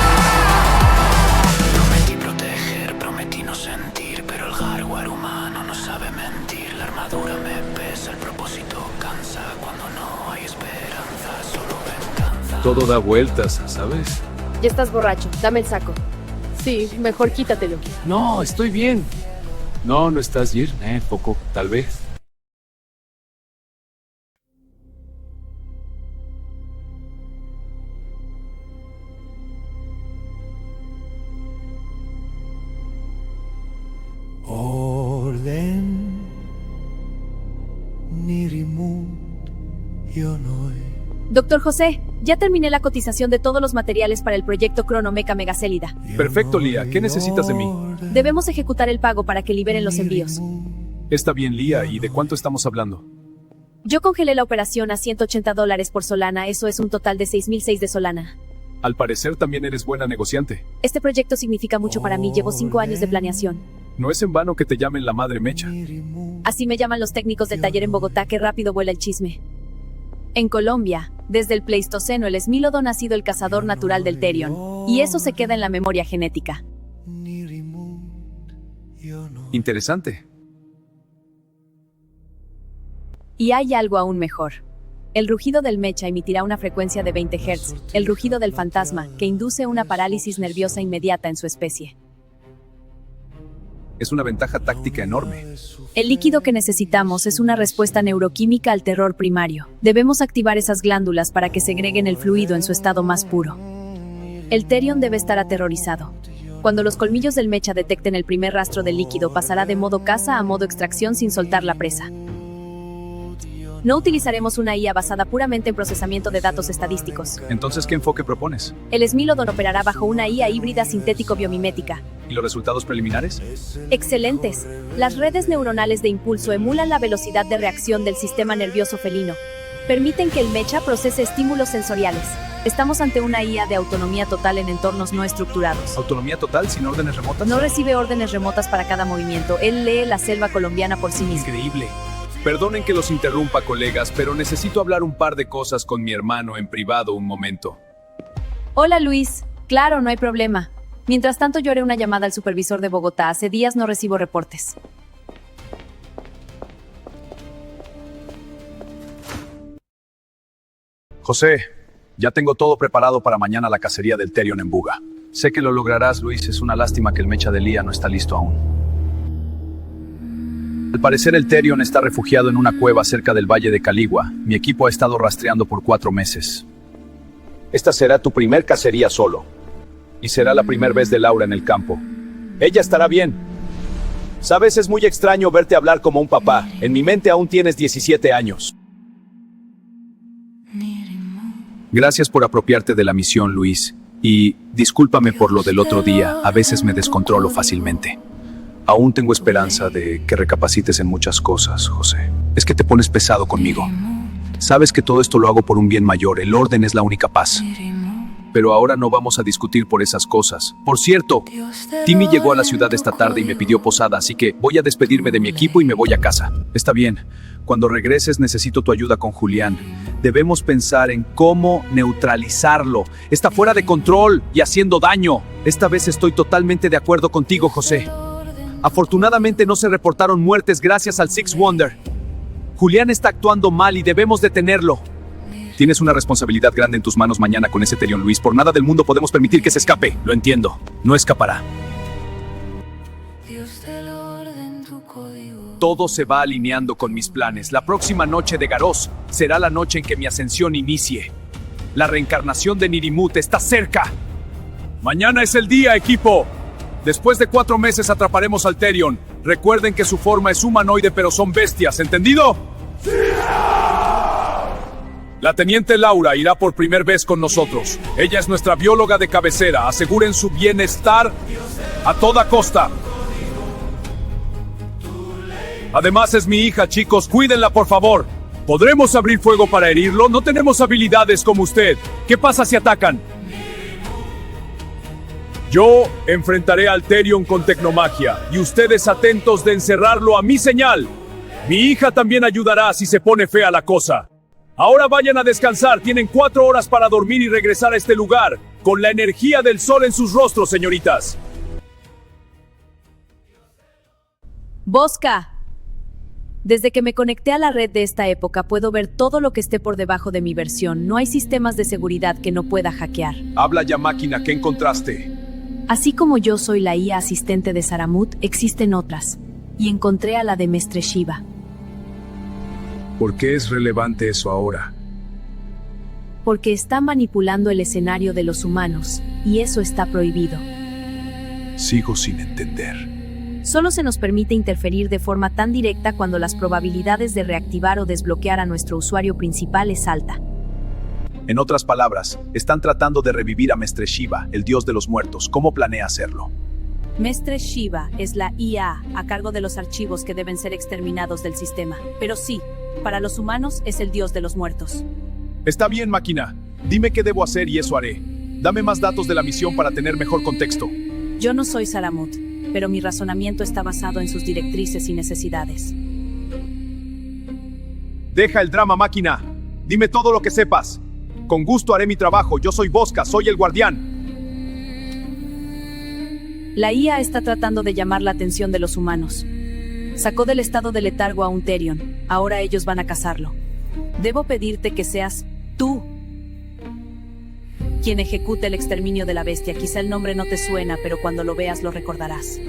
Prometí proteger, prometí no sentir, pero el hardware humano no sabe mentir. La armadura me pesa, el propósito cansa. Cuando no hay esperanza, solo venganza. Todo da vueltas, ¿sabes? Ya estás borracho, dame el saco. Sí, mejor quítatelo. No, estoy bien. No, no estás bien, poco, tal vez. Orden, Nirimut, Yonoi. Doctor José, ya terminé la cotización de todos los materiales para el proyecto Cronomeca Megacélida. Perfecto, Lía. ¿Qué necesitas de mí? Debemos ejecutar el pago para que liberen los envíos. Está bien, Lía. ¿Y de cuánto estamos hablando? Yo congelé la operación a $180 por Solana, eso es un total de 6,006 de Solana. Al parecer también eres buena negociante. Este proyecto significa mucho para mí, llevo 5 años de planeación. No es en vano que te llamen la madre mecha. Así me llaman los técnicos del taller en Bogotá, que rápido vuela el chisme. En Colombia, desde el Pleistoceno, el Esmílodon ha sido el cazador natural del Therion, y eso se queda en la memoria genética. Interesante. Y hay algo aún mejor. El rugido del mecha emitirá una frecuencia de 20 Hz, el rugido del fantasma, que induce una parálisis nerviosa inmediata en su especie. Es una ventaja táctica enorme. El líquido que necesitamos es una respuesta neuroquímica al terror primario. Debemos activar esas glándulas para que segreguen el fluido en su estado más puro. El Therion debe estar aterrorizado. Cuando los colmillos del mecha detecten el primer rastro del líquido, pasará de modo caza a modo extracción sin soltar la presa. No utilizaremos una IA basada puramente en procesamiento de datos estadísticos. Entonces, ¿qué enfoque propones? El Esmílodon operará bajo una IA híbrida sintético-biomimética. ¿Y los resultados preliminares? Excelentes. Las redes neuronales de impulso emulan la velocidad de reacción del sistema nervioso felino. Permiten que el mecha procese estímulos sensoriales. Estamos ante una IA de autonomía total en entornos no estructurados. ¿Autonomía total sin órdenes remotas? No recibe órdenes remotas para cada movimiento. Él lee la selva colombiana por sí mismo. Increíble. Perdonen que los interrumpa, colegas, pero necesito hablar un par de cosas con mi hermano en privado un momento. Hola, Luis. Claro, no hay problema. Mientras tanto, yo haré una llamada al supervisor de Bogotá. Hace días no recibo reportes. José, ya tengo todo preparado para mañana la cacería del Therion en Buga. Sé que lo lograrás, Luis. Es una lástima que el mecha de Lía no está listo aún. Al parecer el Therion está refugiado en una cueva cerca del Valle de Caligua. Mi equipo ha estado rastreando por 4 meses. Esta será tu primer cacería solo. Y será la primera vez de Laura en el campo. Ella estará bien. Sabes, es muy extraño verte hablar como un papá. En mi mente aún tienes 17 años. Gracias por apropiarte de la misión, Luis. Y discúlpame por lo del otro día. A veces me descontrolo fácilmente. Aún tengo esperanza de que recapacites en muchas cosas, José. Es que te pones pesado conmigo. Sabes que todo esto lo hago por un bien mayor. El orden es la única paz. pero ahora no vamos a discutir por esas cosas. Por cierto, Timmy llegó a la ciudad esta tarde y me pidió posada, así que voy a despedirme de mi equipo y me voy a casa. Está bien. Cuando regreses necesito tu ayuda con Julián. Debemos pensar en cómo neutralizarlo. Está fuera de control y haciendo daño. Esta vez estoy totalmente de acuerdo contigo, José. Afortunadamente no se reportaron muertes gracias al Six Wonder. Julián está actuando mal y debemos detenerlo. Tienes una responsabilidad grande en tus manos mañana con ese Therion Luis. Por nada del mundo podemos permitir que se escape. Lo entiendo. No escapará. Todo se va alineando con mis planes. La próxima noche de Garrosh será la noche en que mi ascensión inicie. La reencarnación de Nirimut está cerca. Mañana es el día, equipo. Después de 4 meses atraparemos al Therion. Recuerden que su forma es humanoide, pero son bestias. ¿Entendido? ¡Sí! La teniente Laura irá por primera vez con nosotros. Ella es nuestra bióloga de cabecera. Aseguren su bienestar a toda costa. Además es mi hija, chicos. Cuídenla, por favor. ¿Podremos abrir fuego para herirlo? No tenemos habilidades como usted. ¿Qué pasa si atacan? Yo enfrentaré al Therion con tecnomagia. Y ustedes atentos de encerrarlo a mi señal. Mi hija también ayudará si se pone fea la cosa. Ahora vayan a descansar, tienen 4 horas para dormir y regresar a este lugar, con la energía del sol en sus rostros, señoritas. Bosca. Desde que me conecté a la red de esta época puedo ver todo lo que esté por debajo de mi versión. No hay sistemas de seguridad que no pueda hackear. Habla ya, máquina, ¿qué encontraste? Así como yo soy la IA asistente de Saramut, existen otras. Y encontré a la de Mestre Shiva. ¿Por qué es relevante eso ahora? Porque está manipulando el escenario de los humanos, y eso está prohibido. Sigo sin entender. Solo se nos permite interferir de forma tan directa cuando las probabilidades de reactivar o desbloquear a nuestro usuario principal es alta. En otras palabras, están tratando de revivir a Mestre Shiva, el dios de los muertos. ¿Cómo planea hacerlo? Mestre Shiva es la IA a cargo de los archivos que deben ser exterminados del sistema. Pero sí, para los humanos es el dios de los muertos. Está bien, máquina. Dime qué debo hacer y eso haré. Dame más datos de la misión para tener mejor contexto. Yo no soy Saramut, pero mi razonamiento está basado en sus directrices y necesidades. Deja el drama, máquina. Dime todo lo que sepas. Con gusto haré mi trabajo. Yo soy Bosca, soy el guardián. La IA está tratando de llamar la atención de los humanos. Sacó del estado de letargo a un Therion. Ahora ellos van a cazarlo. Debo pedirte que seas tú quien ejecute el exterminio de la bestia. Quizá el nombre no te suena, pero cuando lo veas lo recordarás.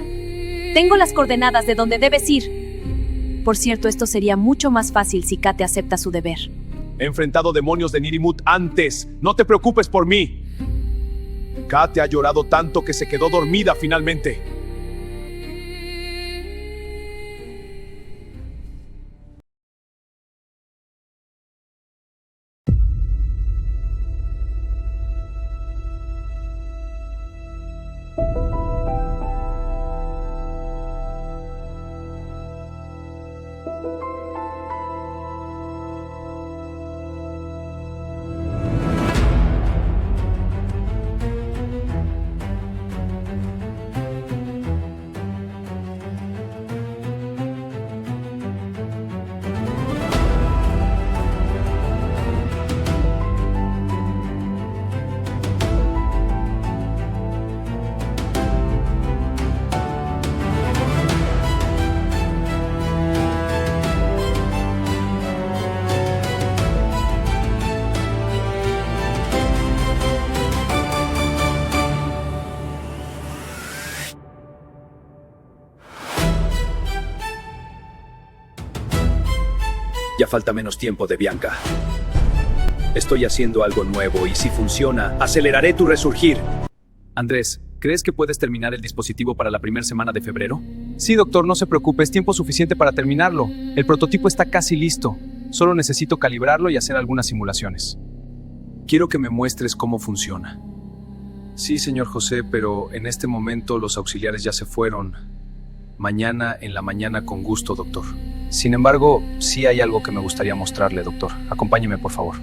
Tengo las coordenadas de donde debes ir. Por cierto, esto sería mucho más fácil si Kate acepta su deber. He enfrentado demonios de Nirimut antes. No te preocupes por mí. Kate ha llorado tanto que se quedó dormida finalmente. Ya falta menos tiempo de Bianca. Estoy haciendo algo nuevo y si funciona, aceleraré tu resurgir. Andrés, ¿crees que puedes terminar el dispositivo para la primera semana de febrero? Sí, doctor, no se preocupe, es tiempo suficiente para terminarlo. El prototipo está casi listo. Solo necesito calibrarlo y hacer algunas simulaciones. Quiero que me muestres cómo funciona. Sí, señor José, pero en este momento los auxiliares ya se fueron. Mañana en la mañana con gusto, doctor. Sin embargo, sí hay algo que me gustaría mostrarle, doctor. Acompáñeme, por favor.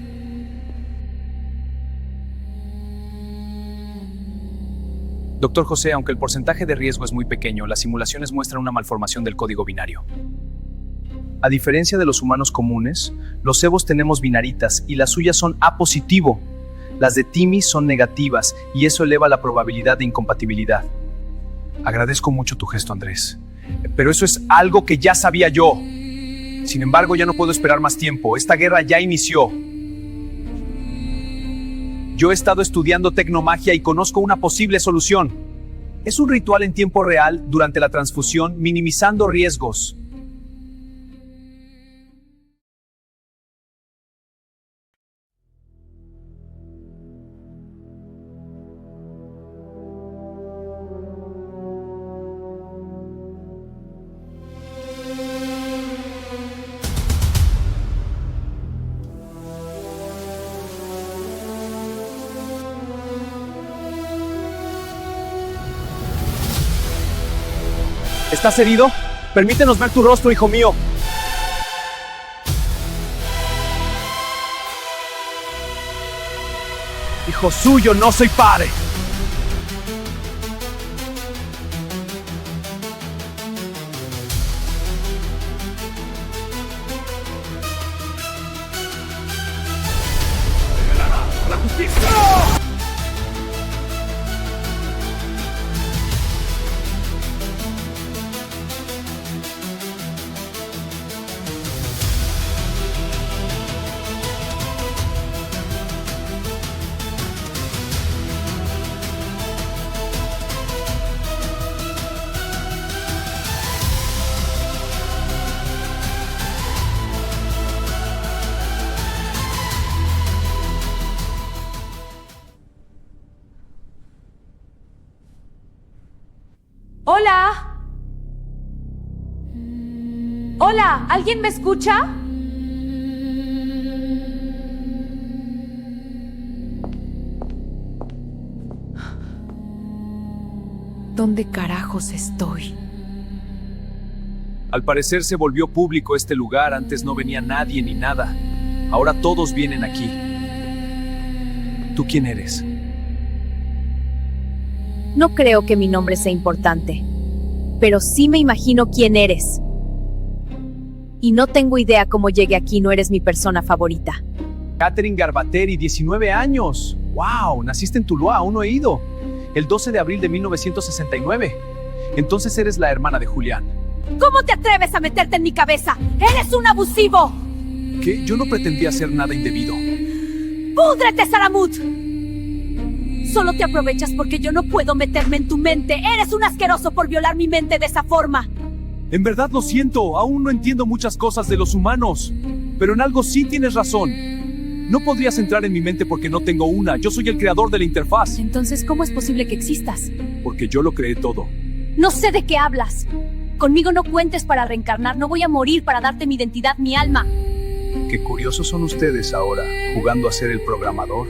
Doctor José, aunque el porcentaje de riesgo es muy pequeño, las simulaciones muestran una malformación del código binario. A diferencia de los humanos comunes, los cebos tenemos binaritas y las suyas son A positivo. Las de Timmy son negativas y eso eleva la probabilidad de incompatibilidad. Agradezco mucho tu gesto, Andrés. Pero eso es algo que ya sabía yo. Sin embargo, ya no puedo esperar más tiempo. Esta guerra ya inició. Yo he estado estudiando tecnomagia y conozco una posible solución. Es un ritual en tiempo real durante la transfusión, minimizando riesgos. ¿Estás herido? Permítenos ver tu rostro, hijo mío. Hijo suyo, no soy padre. ¡La justicia! ¡Hola! ¡Hola! ¿Alguien me escucha? ¿Dónde carajos estoy? Al parecer se volvió público este lugar. Antes no venía nadie ni nada. Ahora todos vienen aquí. ¿Tú quién eres? No creo que mi nombre sea importante, pero sí me imagino quién eres. Y no tengo idea cómo llegué aquí, no eres mi persona favorita. Catherine Garbateri, 19 años. ¡Wow! Naciste en Tuluá, aún no he ido. El 12 de abril de 1969. Entonces eres la hermana de Julián. ¿Cómo te atreves a meterte en mi cabeza? ¡Eres un abusivo! ¿Qué? Yo no pretendía hacer nada indebido. ¡Púdrete, Saramut! Solo te aprovechas porque yo no puedo meterme en tu mente. Eres un asqueroso por violar mi mente de esa forma. En verdad lo siento, aún no entiendo muchas cosas de los humanos. Pero en algo sí tienes razón. No podrías entrar en mi mente porque no tengo una. Yo soy el creador de la interfaz. Entonces, ¿cómo es posible que existas? Porque yo lo creé todo. No sé de qué hablas. Conmigo no cuentes para reencarnar. No voy a morir para darte mi identidad, mi alma. Qué curiosos son ustedes ahora, jugando a ser el programador.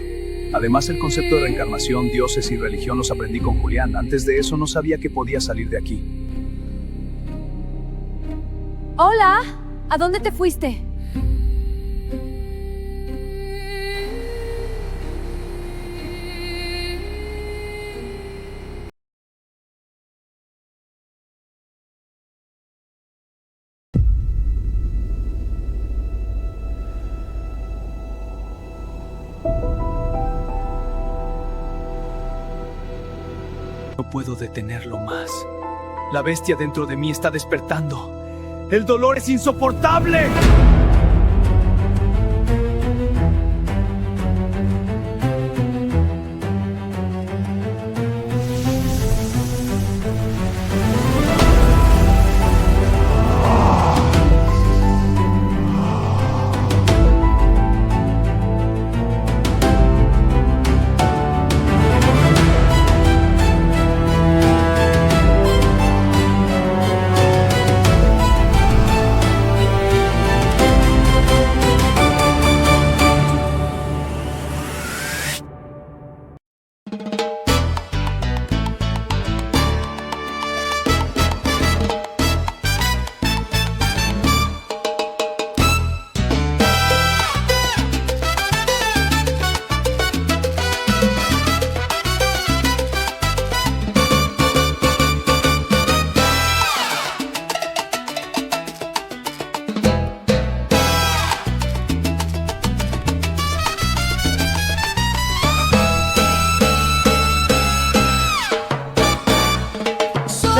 Además, el concepto de reencarnación, dioses y religión los aprendí con Julián. Antes de eso no sabía que podía salir de aquí. Hola, ¿a dónde te fuiste? No puedo detenerlo más. La bestia dentro de mí está despertando. ¡El dolor es insoportable!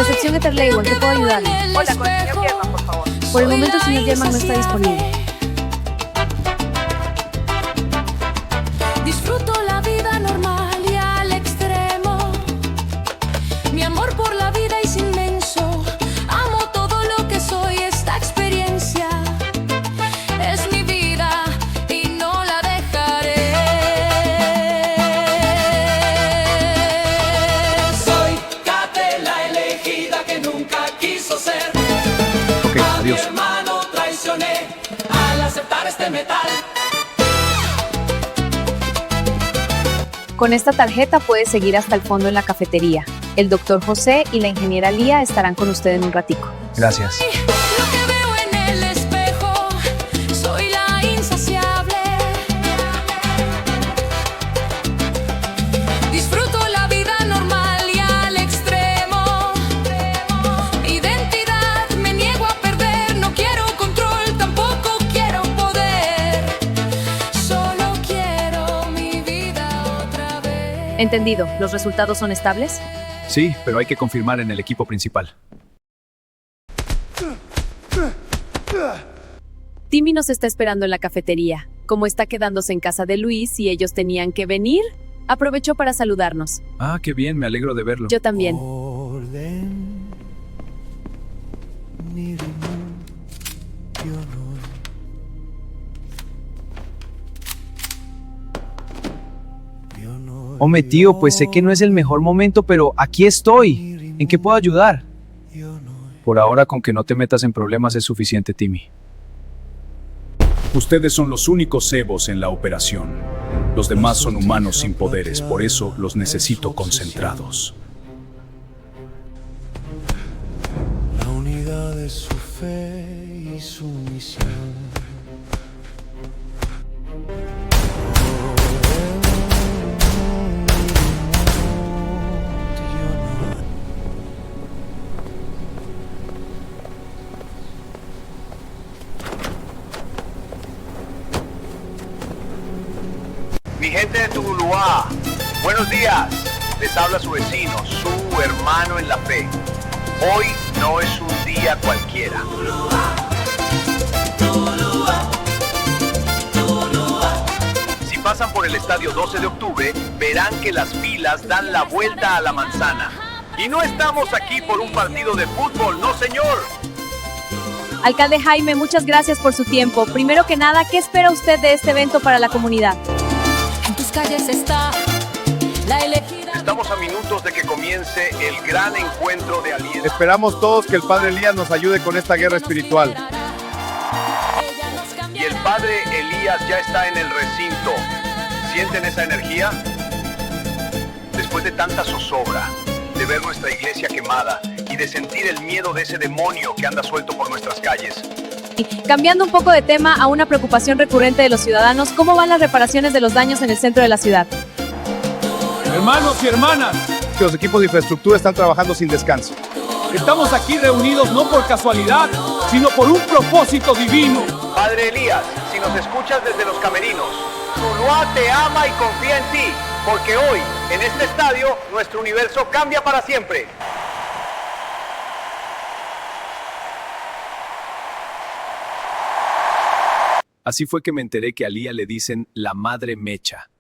Recepción Eterlego, ¿en qué puedo ayudarle? Hola, con el señor Germán, por favor. Por el momento el señor Germán no está disponible. Disfruto la vida normal y al extremo. Mi amor por la vida es inmenso. Amo todo lo que soy. Esta experiencia es mi vida y no la dejaré. Soy Kate, la elegida que nunca quiso ser. Ok, A mi adiós. hermano traicioné al aceptar este metal. Con esta tarjeta puede seguir hasta el fondo en la cafetería. El doctor José y la ingeniera Lía estarán con usted en un ratico. Gracias. Lo que veo en el espejo, soy la insaciable. Disfruto la vida normal y al extremo. Identidad, me niego a perder. No quiero control, tampoco quiero poder. Solo quiero mi vida otra vez. Entendido, ¿los resultados son estables? Sí, pero hay que confirmar en el equipo principal. Timmy nos está esperando en la cafetería. Como está quedándose en casa de Luis y ellos tenían que venir, aprovechó para saludarnos. Ah, qué bien, me alegro de verlo. Yo también. Hombre, tío, pues sé que no es el mejor momento, pero aquí estoy. ¿En qué puedo ayudar? Por ahora, con que no te metas en problemas es suficiente, Timmy. Ustedes son los únicos cebos en la operación. Los demás son humanos sin poderes, por eso los necesito concentrados. La unidad de su fe y su misión. Mi gente de Tuluá, buenos días. Les habla su vecino, su hermano en la fe. Hoy no es un día cualquiera. Si pasan por el estadio 12 de octubre, verán que las filas dan la vuelta a la manzana. Y no estamos aquí por un partido de fútbol, no señor. Alcalde Jaime, muchas gracias por su tiempo. Primero que nada, ¿qué espera usted de este evento para la comunidad? En tus calles está la elegida. Estamos a minutos de que comience el gran encuentro de alianza. Esperamos todos que el Padre Elías nos ayude con esta guerra espiritual. Y el Padre Elías ya está en el recinto. ¿Sienten esa energía? Después de tanta zozobra, de ver nuestra iglesia quemada y de sentir el miedo de ese demonio que anda suelto por nuestras calles. Cambiando un poco de tema a una preocupación recurrente de los ciudadanos, ¿cómo van las reparaciones de los daños en el centro de la ciudad? Hermanos y hermanas, Que los equipos de infraestructura están trabajando sin descanso. estamos aquí reunidos no por casualidad, sino por un propósito divino. Padre Elías, si nos escuchas desde los camerinos, Tuluá te ama y confía en ti, porque hoy, en este estadio, nuestro universo cambia para siempre. Así fue que me enteré que a Lía le dicen la madre mecha.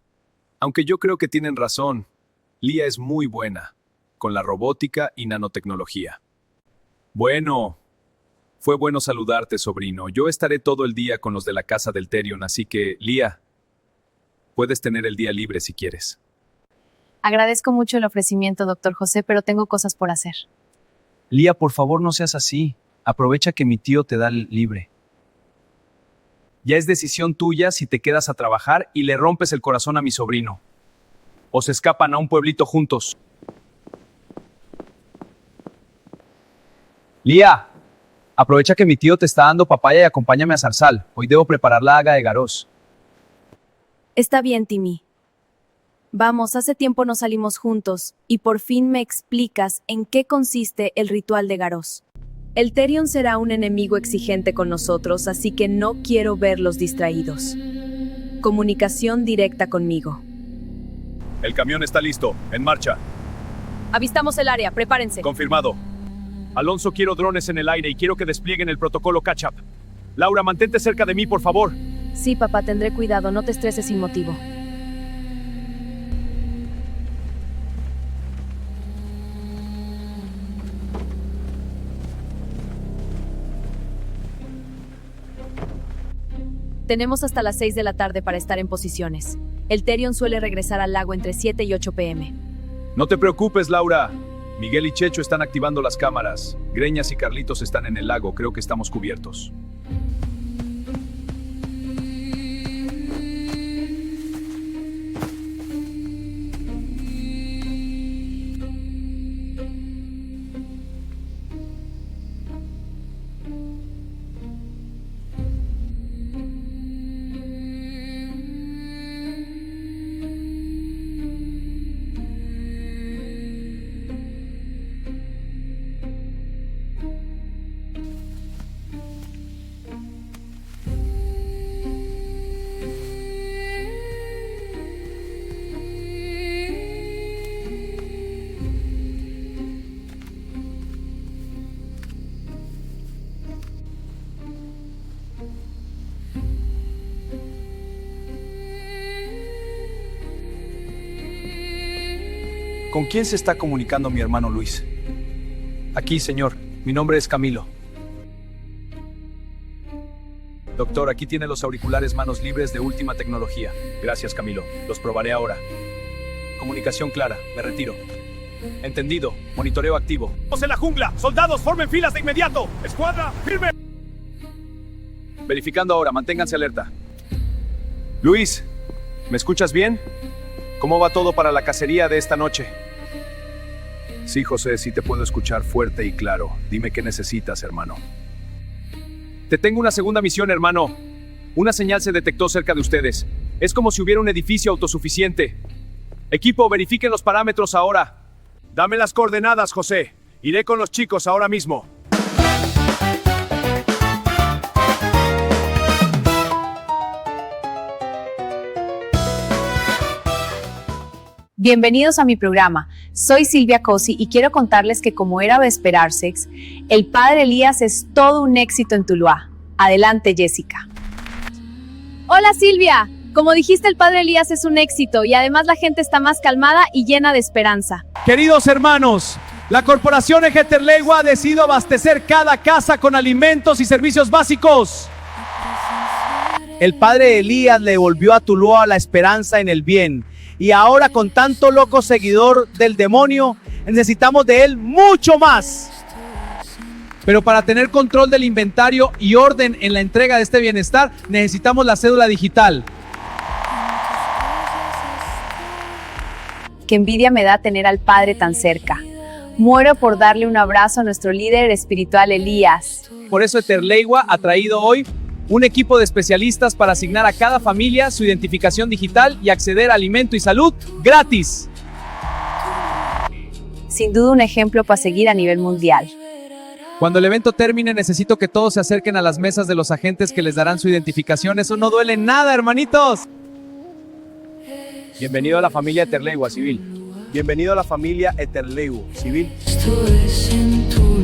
Aunque yo creo que tienen razón, Lía es muy buena con la robótica y nanotecnología. Bueno, fue bueno saludarte, sobrino. Yo estaré todo el día con los de la casa del Therion, así que, Lía, puedes tener el día libre si quieres. Agradezco mucho el ofrecimiento, doctor José, pero tengo cosas por hacer. Lía, por favor, no seas así. Aprovecha que mi tío te da el libre. Ya es decisión tuya si te quedas a trabajar y le rompes el corazón a mi sobrino. O se escapan a un pueblito juntos. Lía, aprovecha que mi tío te está dando papaya y acompáñame a Zarzal. Hoy debo preparar la haga de Garós. Está bien, Timmy. Vamos, hace tiempo no salimos juntos, y por fin me explicas en qué consiste el ritual de Garós. El Therion será un enemigo exigente con nosotros, así que no quiero verlos distraídos. Comunicación directa conmigo. El camión está listo. En marcha. Avistamos el área, prepárense. Confirmado. Alonso, quiero drones en el aire y quiero que desplieguen el protocolo catch-up. Laura, mantente cerca de mí, por favor. Sí, papá, tendré cuidado, no te estreses sin motivo. Tenemos hasta las 6 de la tarde para estar en posiciones. El Therion suele regresar al lago entre 7 y 8 p.m. No te preocupes, Laura. Miguel y Checho están activando las cámaras. Greñas y Carlitos están en el lago. Creo que estamos cubiertos. ¿Con quién se está comunicando mi hermano Luis? Aquí, señor. Mi nombre es Camilo. Doctor, aquí tiene los auriculares manos libres de última tecnología. Gracias, Camilo. Los probaré ahora. Comunicación clara. Me retiro. Entendido. Monitoreo activo. ¡Estamos en la jungla! ¡Soldados, formen filas de inmediato! ¡Escuadra, firme! Verificando ahora. Manténganse alerta. Luis, ¿me escuchas bien? ¿Cómo va todo para la cacería de esta noche? Sí, José, sí te puedo escuchar fuerte y claro. Dime qué necesitas, hermano. Te tengo una segunda misión, hermano. Una señal se detectó cerca de ustedes. Es como si hubiera un edificio autosuficiente. Equipo, verifiquen los parámetros ahora. Dame las coordenadas, José. Iré con los chicos ahora mismo. Bienvenidos a mi programa. Soy Silvia Cosi y quiero contarles que, como era de esperarse, el padre Elías es todo un éxito en Tuluá. Adelante, Jessica. Hola, Silvia. Como dijiste, el padre Elías es un éxito y además la gente está más calmada y llena de esperanza. Queridos hermanos, la corporación Ejeterlegua ha decidido abastecer cada casa con alimentos y servicios básicos. El padre Elías le volvió a Tuluá la esperanza en el bien. Y ahora, con tanto loco seguidor del demonio, necesitamos de él mucho más. Pero para tener control del inventario y orden en la entrega de este bienestar, necesitamos la cédula digital. Qué envidia me da tener al padre tan cerca. Muero por darle un abrazo a nuestro líder espiritual Elías. Por eso Eterlegua ha traído hoy un equipo de especialistas para asignar a cada familia su identificación digital y acceder a alimento y salud gratis. Sin duda un ejemplo para seguir a nivel mundial. Cuando el evento termine, necesito que todos se acerquen a las mesas de los agentes que les darán su identificación. Eso no duele nada, hermanitos. Bienvenido a la familia Eterlegua, civil. Bienvenido a la familia Eterlegua, civil. Esto es en Tuluá.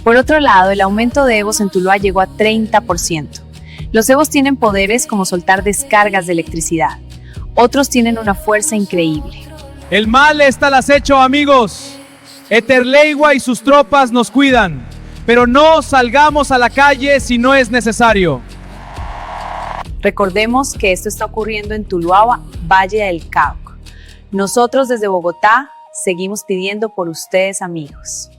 Por otro lado, el aumento de Evos en Tuluá llegó a 30%. Los Evos tienen poderes como soltar descargas de electricidad. Otros tienen una fuerza increíble. El mal está al acecho, amigos. Eterlegua y sus tropas nos cuidan. Pero no salgamos a la calle si no es necesario. Recordemos que esto está ocurriendo en Tuluá, Valle del Cauca. Nosotros desde Bogotá seguimos pidiendo por ustedes, amigos.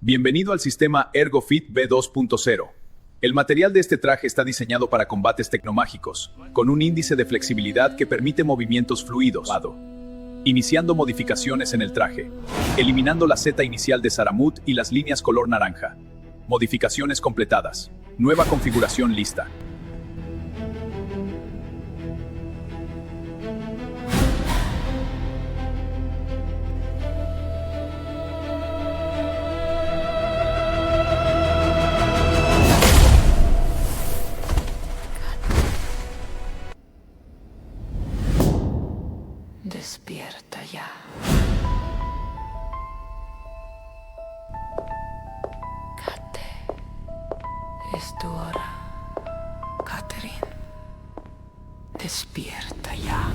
Bienvenido al sistema ErgoFit V2.0. El material de este traje está diseñado para combates tecnomágicos, con un índice de flexibilidad que permite movimientos fluidos. Iniciando modificaciones en el traje, eliminando la seta inicial de Saramut y las líneas color naranja. Modificaciones completadas. Nueva configuración lista. Es tu hora, Catherine. Despierta ya.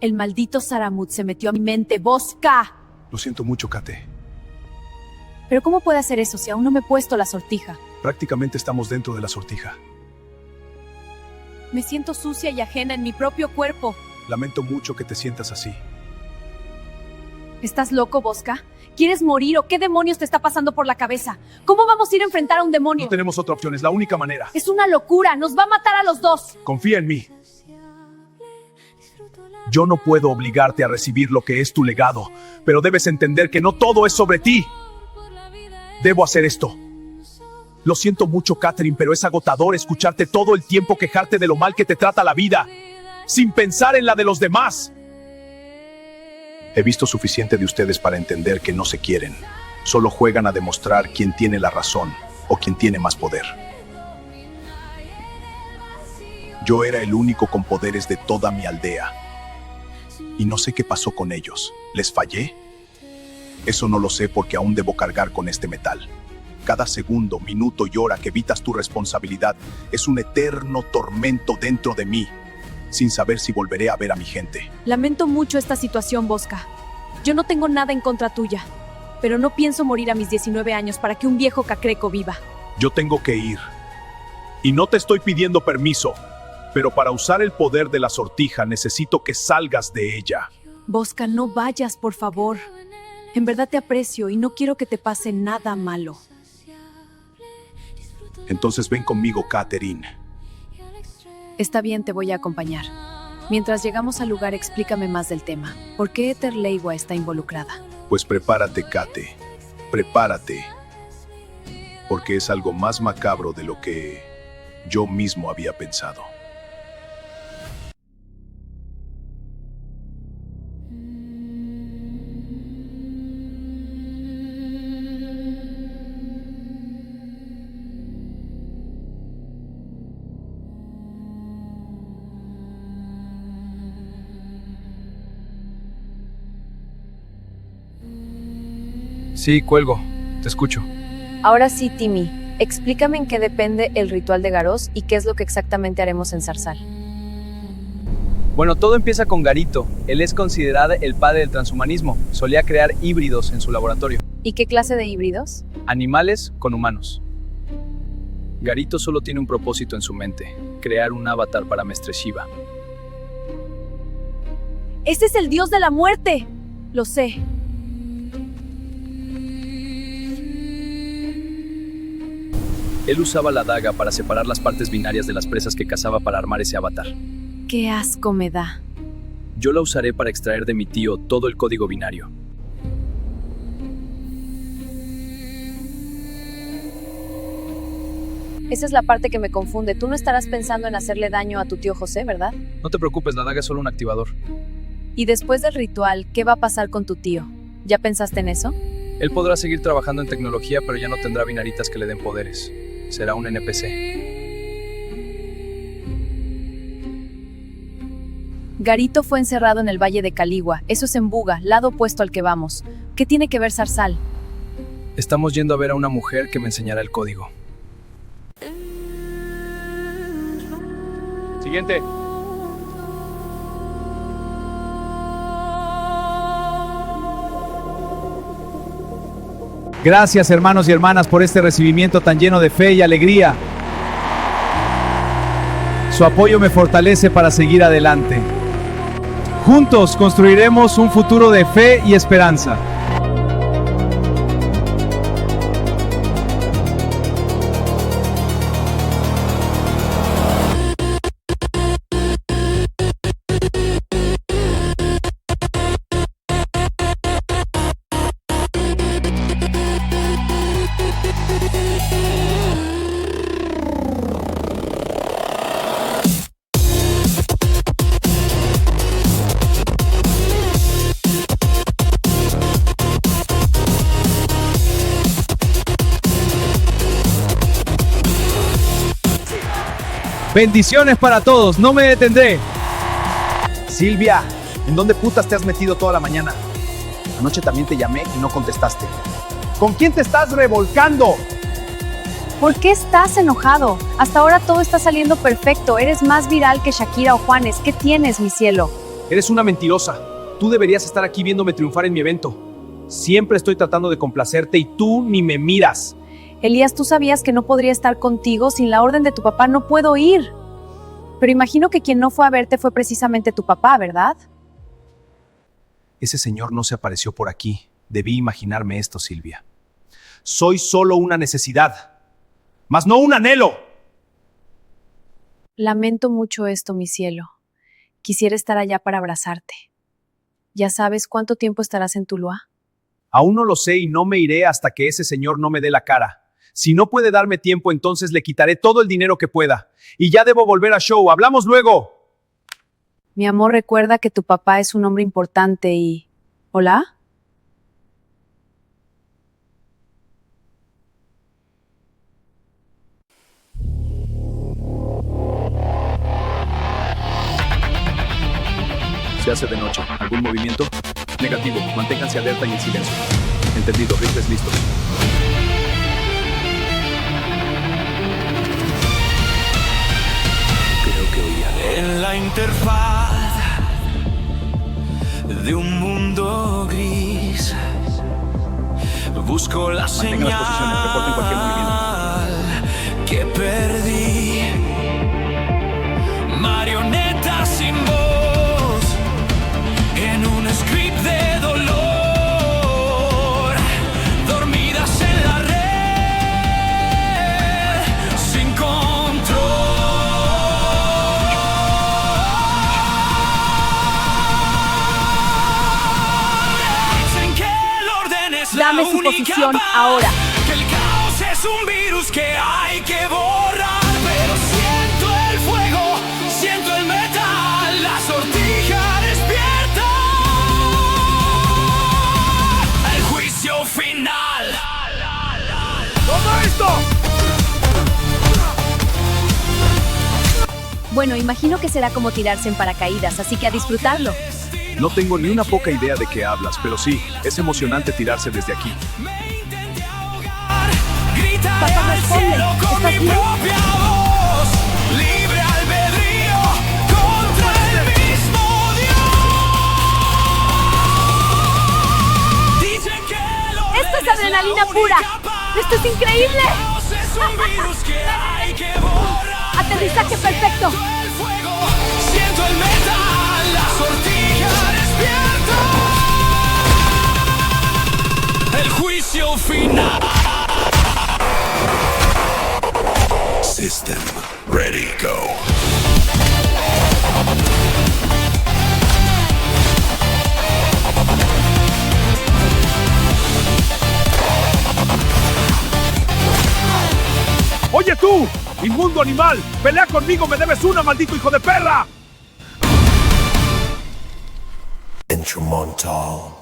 El maldito Saramut se metió a mi mente, Bosca. Lo siento mucho, Kate. ¿Pero cómo puede hacer eso si aún no me he puesto la sortija? Prácticamente estamos dentro de la sortija. Me siento sucia y ajena en mi propio cuerpo. Lamento mucho que te sientas así. ¿Estás loco, Bosca? ¿Quieres morir o qué demonios te está pasando por la cabeza? ¿Cómo vamos a ir a enfrentar a un demonio? No tenemos otra opción, es la única manera. Es una locura, nos va a matar a los dos. Confía en mí. Yo no puedo obligarte a recibir lo que es tu legado, pero debes entender que no todo es sobre ti. Debo hacer esto. Lo siento mucho, Catherine, pero es agotador escucharte todo el tiempo quejarte de lo mal que te trata la vida, sin pensar en la de los demás. He visto suficiente de ustedes para entender que no se quieren. Solo juegan a demostrar quién tiene la razón o quién tiene más poder. Yo era el único con poderes de toda mi aldea. Y no sé qué pasó con ellos. ¿Les fallé? Eso no lo sé porque aún debo cargar con este metal. Cada segundo, minuto y hora que evitas tu responsabilidad es un eterno tormento dentro de mí, sin saber si volveré a ver a mi gente. Lamento mucho esta situación, Bosca. Yo no tengo nada en contra tuya, pero no pienso morir a mis 19 años para que un viejo cacreco viva. Yo tengo que ir. Y no te estoy pidiendo permiso, pero para usar el poder de la sortija necesito que salgas de ella. Bosca, no vayas, por favor. En verdad te aprecio y no quiero que te pase nada malo. Entonces ven conmigo, Catherine. Está bien, te voy a acompañar. Mientras llegamos al lugar, explícame más del tema. ¿Por qué Eterleiwa está involucrada? Pues prepárate, Kate. Prepárate. Porque es algo más macabro de lo que yo mismo había pensado. Sí, cuelgo. Te escucho. Ahora sí, Timmy, explícame en qué depende el ritual de Garós y qué es lo que exactamente haremos en Zarzal. Bueno, todo empieza con Garito. Él es considerado el padre del transhumanismo. Solía crear híbridos en su laboratorio. ¿Y qué clase de híbridos? Animales con humanos. Garito solo tiene un propósito en su mente: crear un avatar para Mestre Shiva. ¡Ese es el dios de la muerte! Lo sé. Él usaba la daga para separar las partes binarias de las presas que cazaba para armar ese avatar. ¡Qué asco me da! Yo la usaré para extraer de mi tío todo el código binario. Esa es la parte que me confunde. Tú no estarás pensando en hacerle daño a tu tío José, ¿verdad? No te preocupes, la daga es solo un activador. Y después del ritual, ¿qué va a pasar con tu tío? ¿Ya pensaste en eso? Él podrá seguir trabajando en tecnología, pero ya no tendrá binaritas que le den poderes. Será un NPC. Garito fue encerrado en el Valle de Caligua. Eso es en Buga, lado opuesto al que vamos. ¿Qué tiene que ver Zarzal? Estamos yendo a ver a una mujer que me enseñará el código. Siguiente. Gracias, hermanos y hermanas, por este recibimiento tan lleno de fe y alegría. Su apoyo me fortalece para seguir adelante. Juntos construiremos un futuro de fe y esperanza. Bendiciones para todos, no me detendré. Silvia, ¿en dónde putas te has metido toda la mañana? Anoche también te llamé y no contestaste. ¿Con quién te estás revolcando? ¿Por qué estás enojado? Hasta ahora todo está saliendo perfecto. Eres más viral que Shakira o Juanes. ¿Qué tienes, mi cielo? Eres una mentirosa. Tú deberías estar aquí viéndome triunfar en mi evento. Siempre estoy tratando de complacerte y tú ni me miras. Elías, tú sabías que no podría estar contigo. Sin la orden de tu papá no puedo ir. Pero imagino que quien no fue a verte fue precisamente tu papá, ¿verdad? Ese señor no se apareció por aquí. Debí imaginarme esto, Silvia. Soy solo una necesidad, mas no un anhelo. Lamento mucho esto, mi cielo. Quisiera estar allá para abrazarte. ¿Ya sabes cuánto tiempo estarás en Tuluá? Aún no lo sé y no me iré hasta que ese señor no me dé la cara. Si no puede darme tiempo, entonces le quitaré todo el dinero que pueda. Y ya debo volver a show. ¡Hablamos luego! Mi amor, recuerda que tu papá es un hombre importante y... ¿Hola? Se hace de noche. ¿Algún movimiento? Negativo. Manténganse alerta y en silencio. Entendido. Rifles listos. Creo que oía. En la interfaz de un mundo gris busco la Mantengan las posiciones. Reporten cualquier movimiento. que perdí. Marioneta sin voz en un script de dolor, dormidas en la red sin control. Dicen que el orden es Dame la su única posición paz, ahora. que el caos es un virus que hay que borrar, pero siento el fuego, siento el metal, la sortija despierta, el juicio final. ¡Todo esto! Bueno, imagino que será como tirarse en paracaídas, así que a disfrutarlo. No tengo ni una poca idea de qué hablas, pero sí, es emocionante tirarse desde aquí. Gritaré al cielo con mi propia voz, libre albedrío contra el mismo Dios. Dicen que el orden ¡Esto es adrenalina la pura! única paz, ¡Esto es increíble! el caos es un virus que hay que borrar. ¡Aterrizaje perfecto! El fuego, siento el metal, la sortija despierta, el juicio final. System ready, go. ¡Oye tú! ¡Inmundo animal! ¡Pelea conmigo! ¡Me debes una, maldito hijo de perra! Instrumental.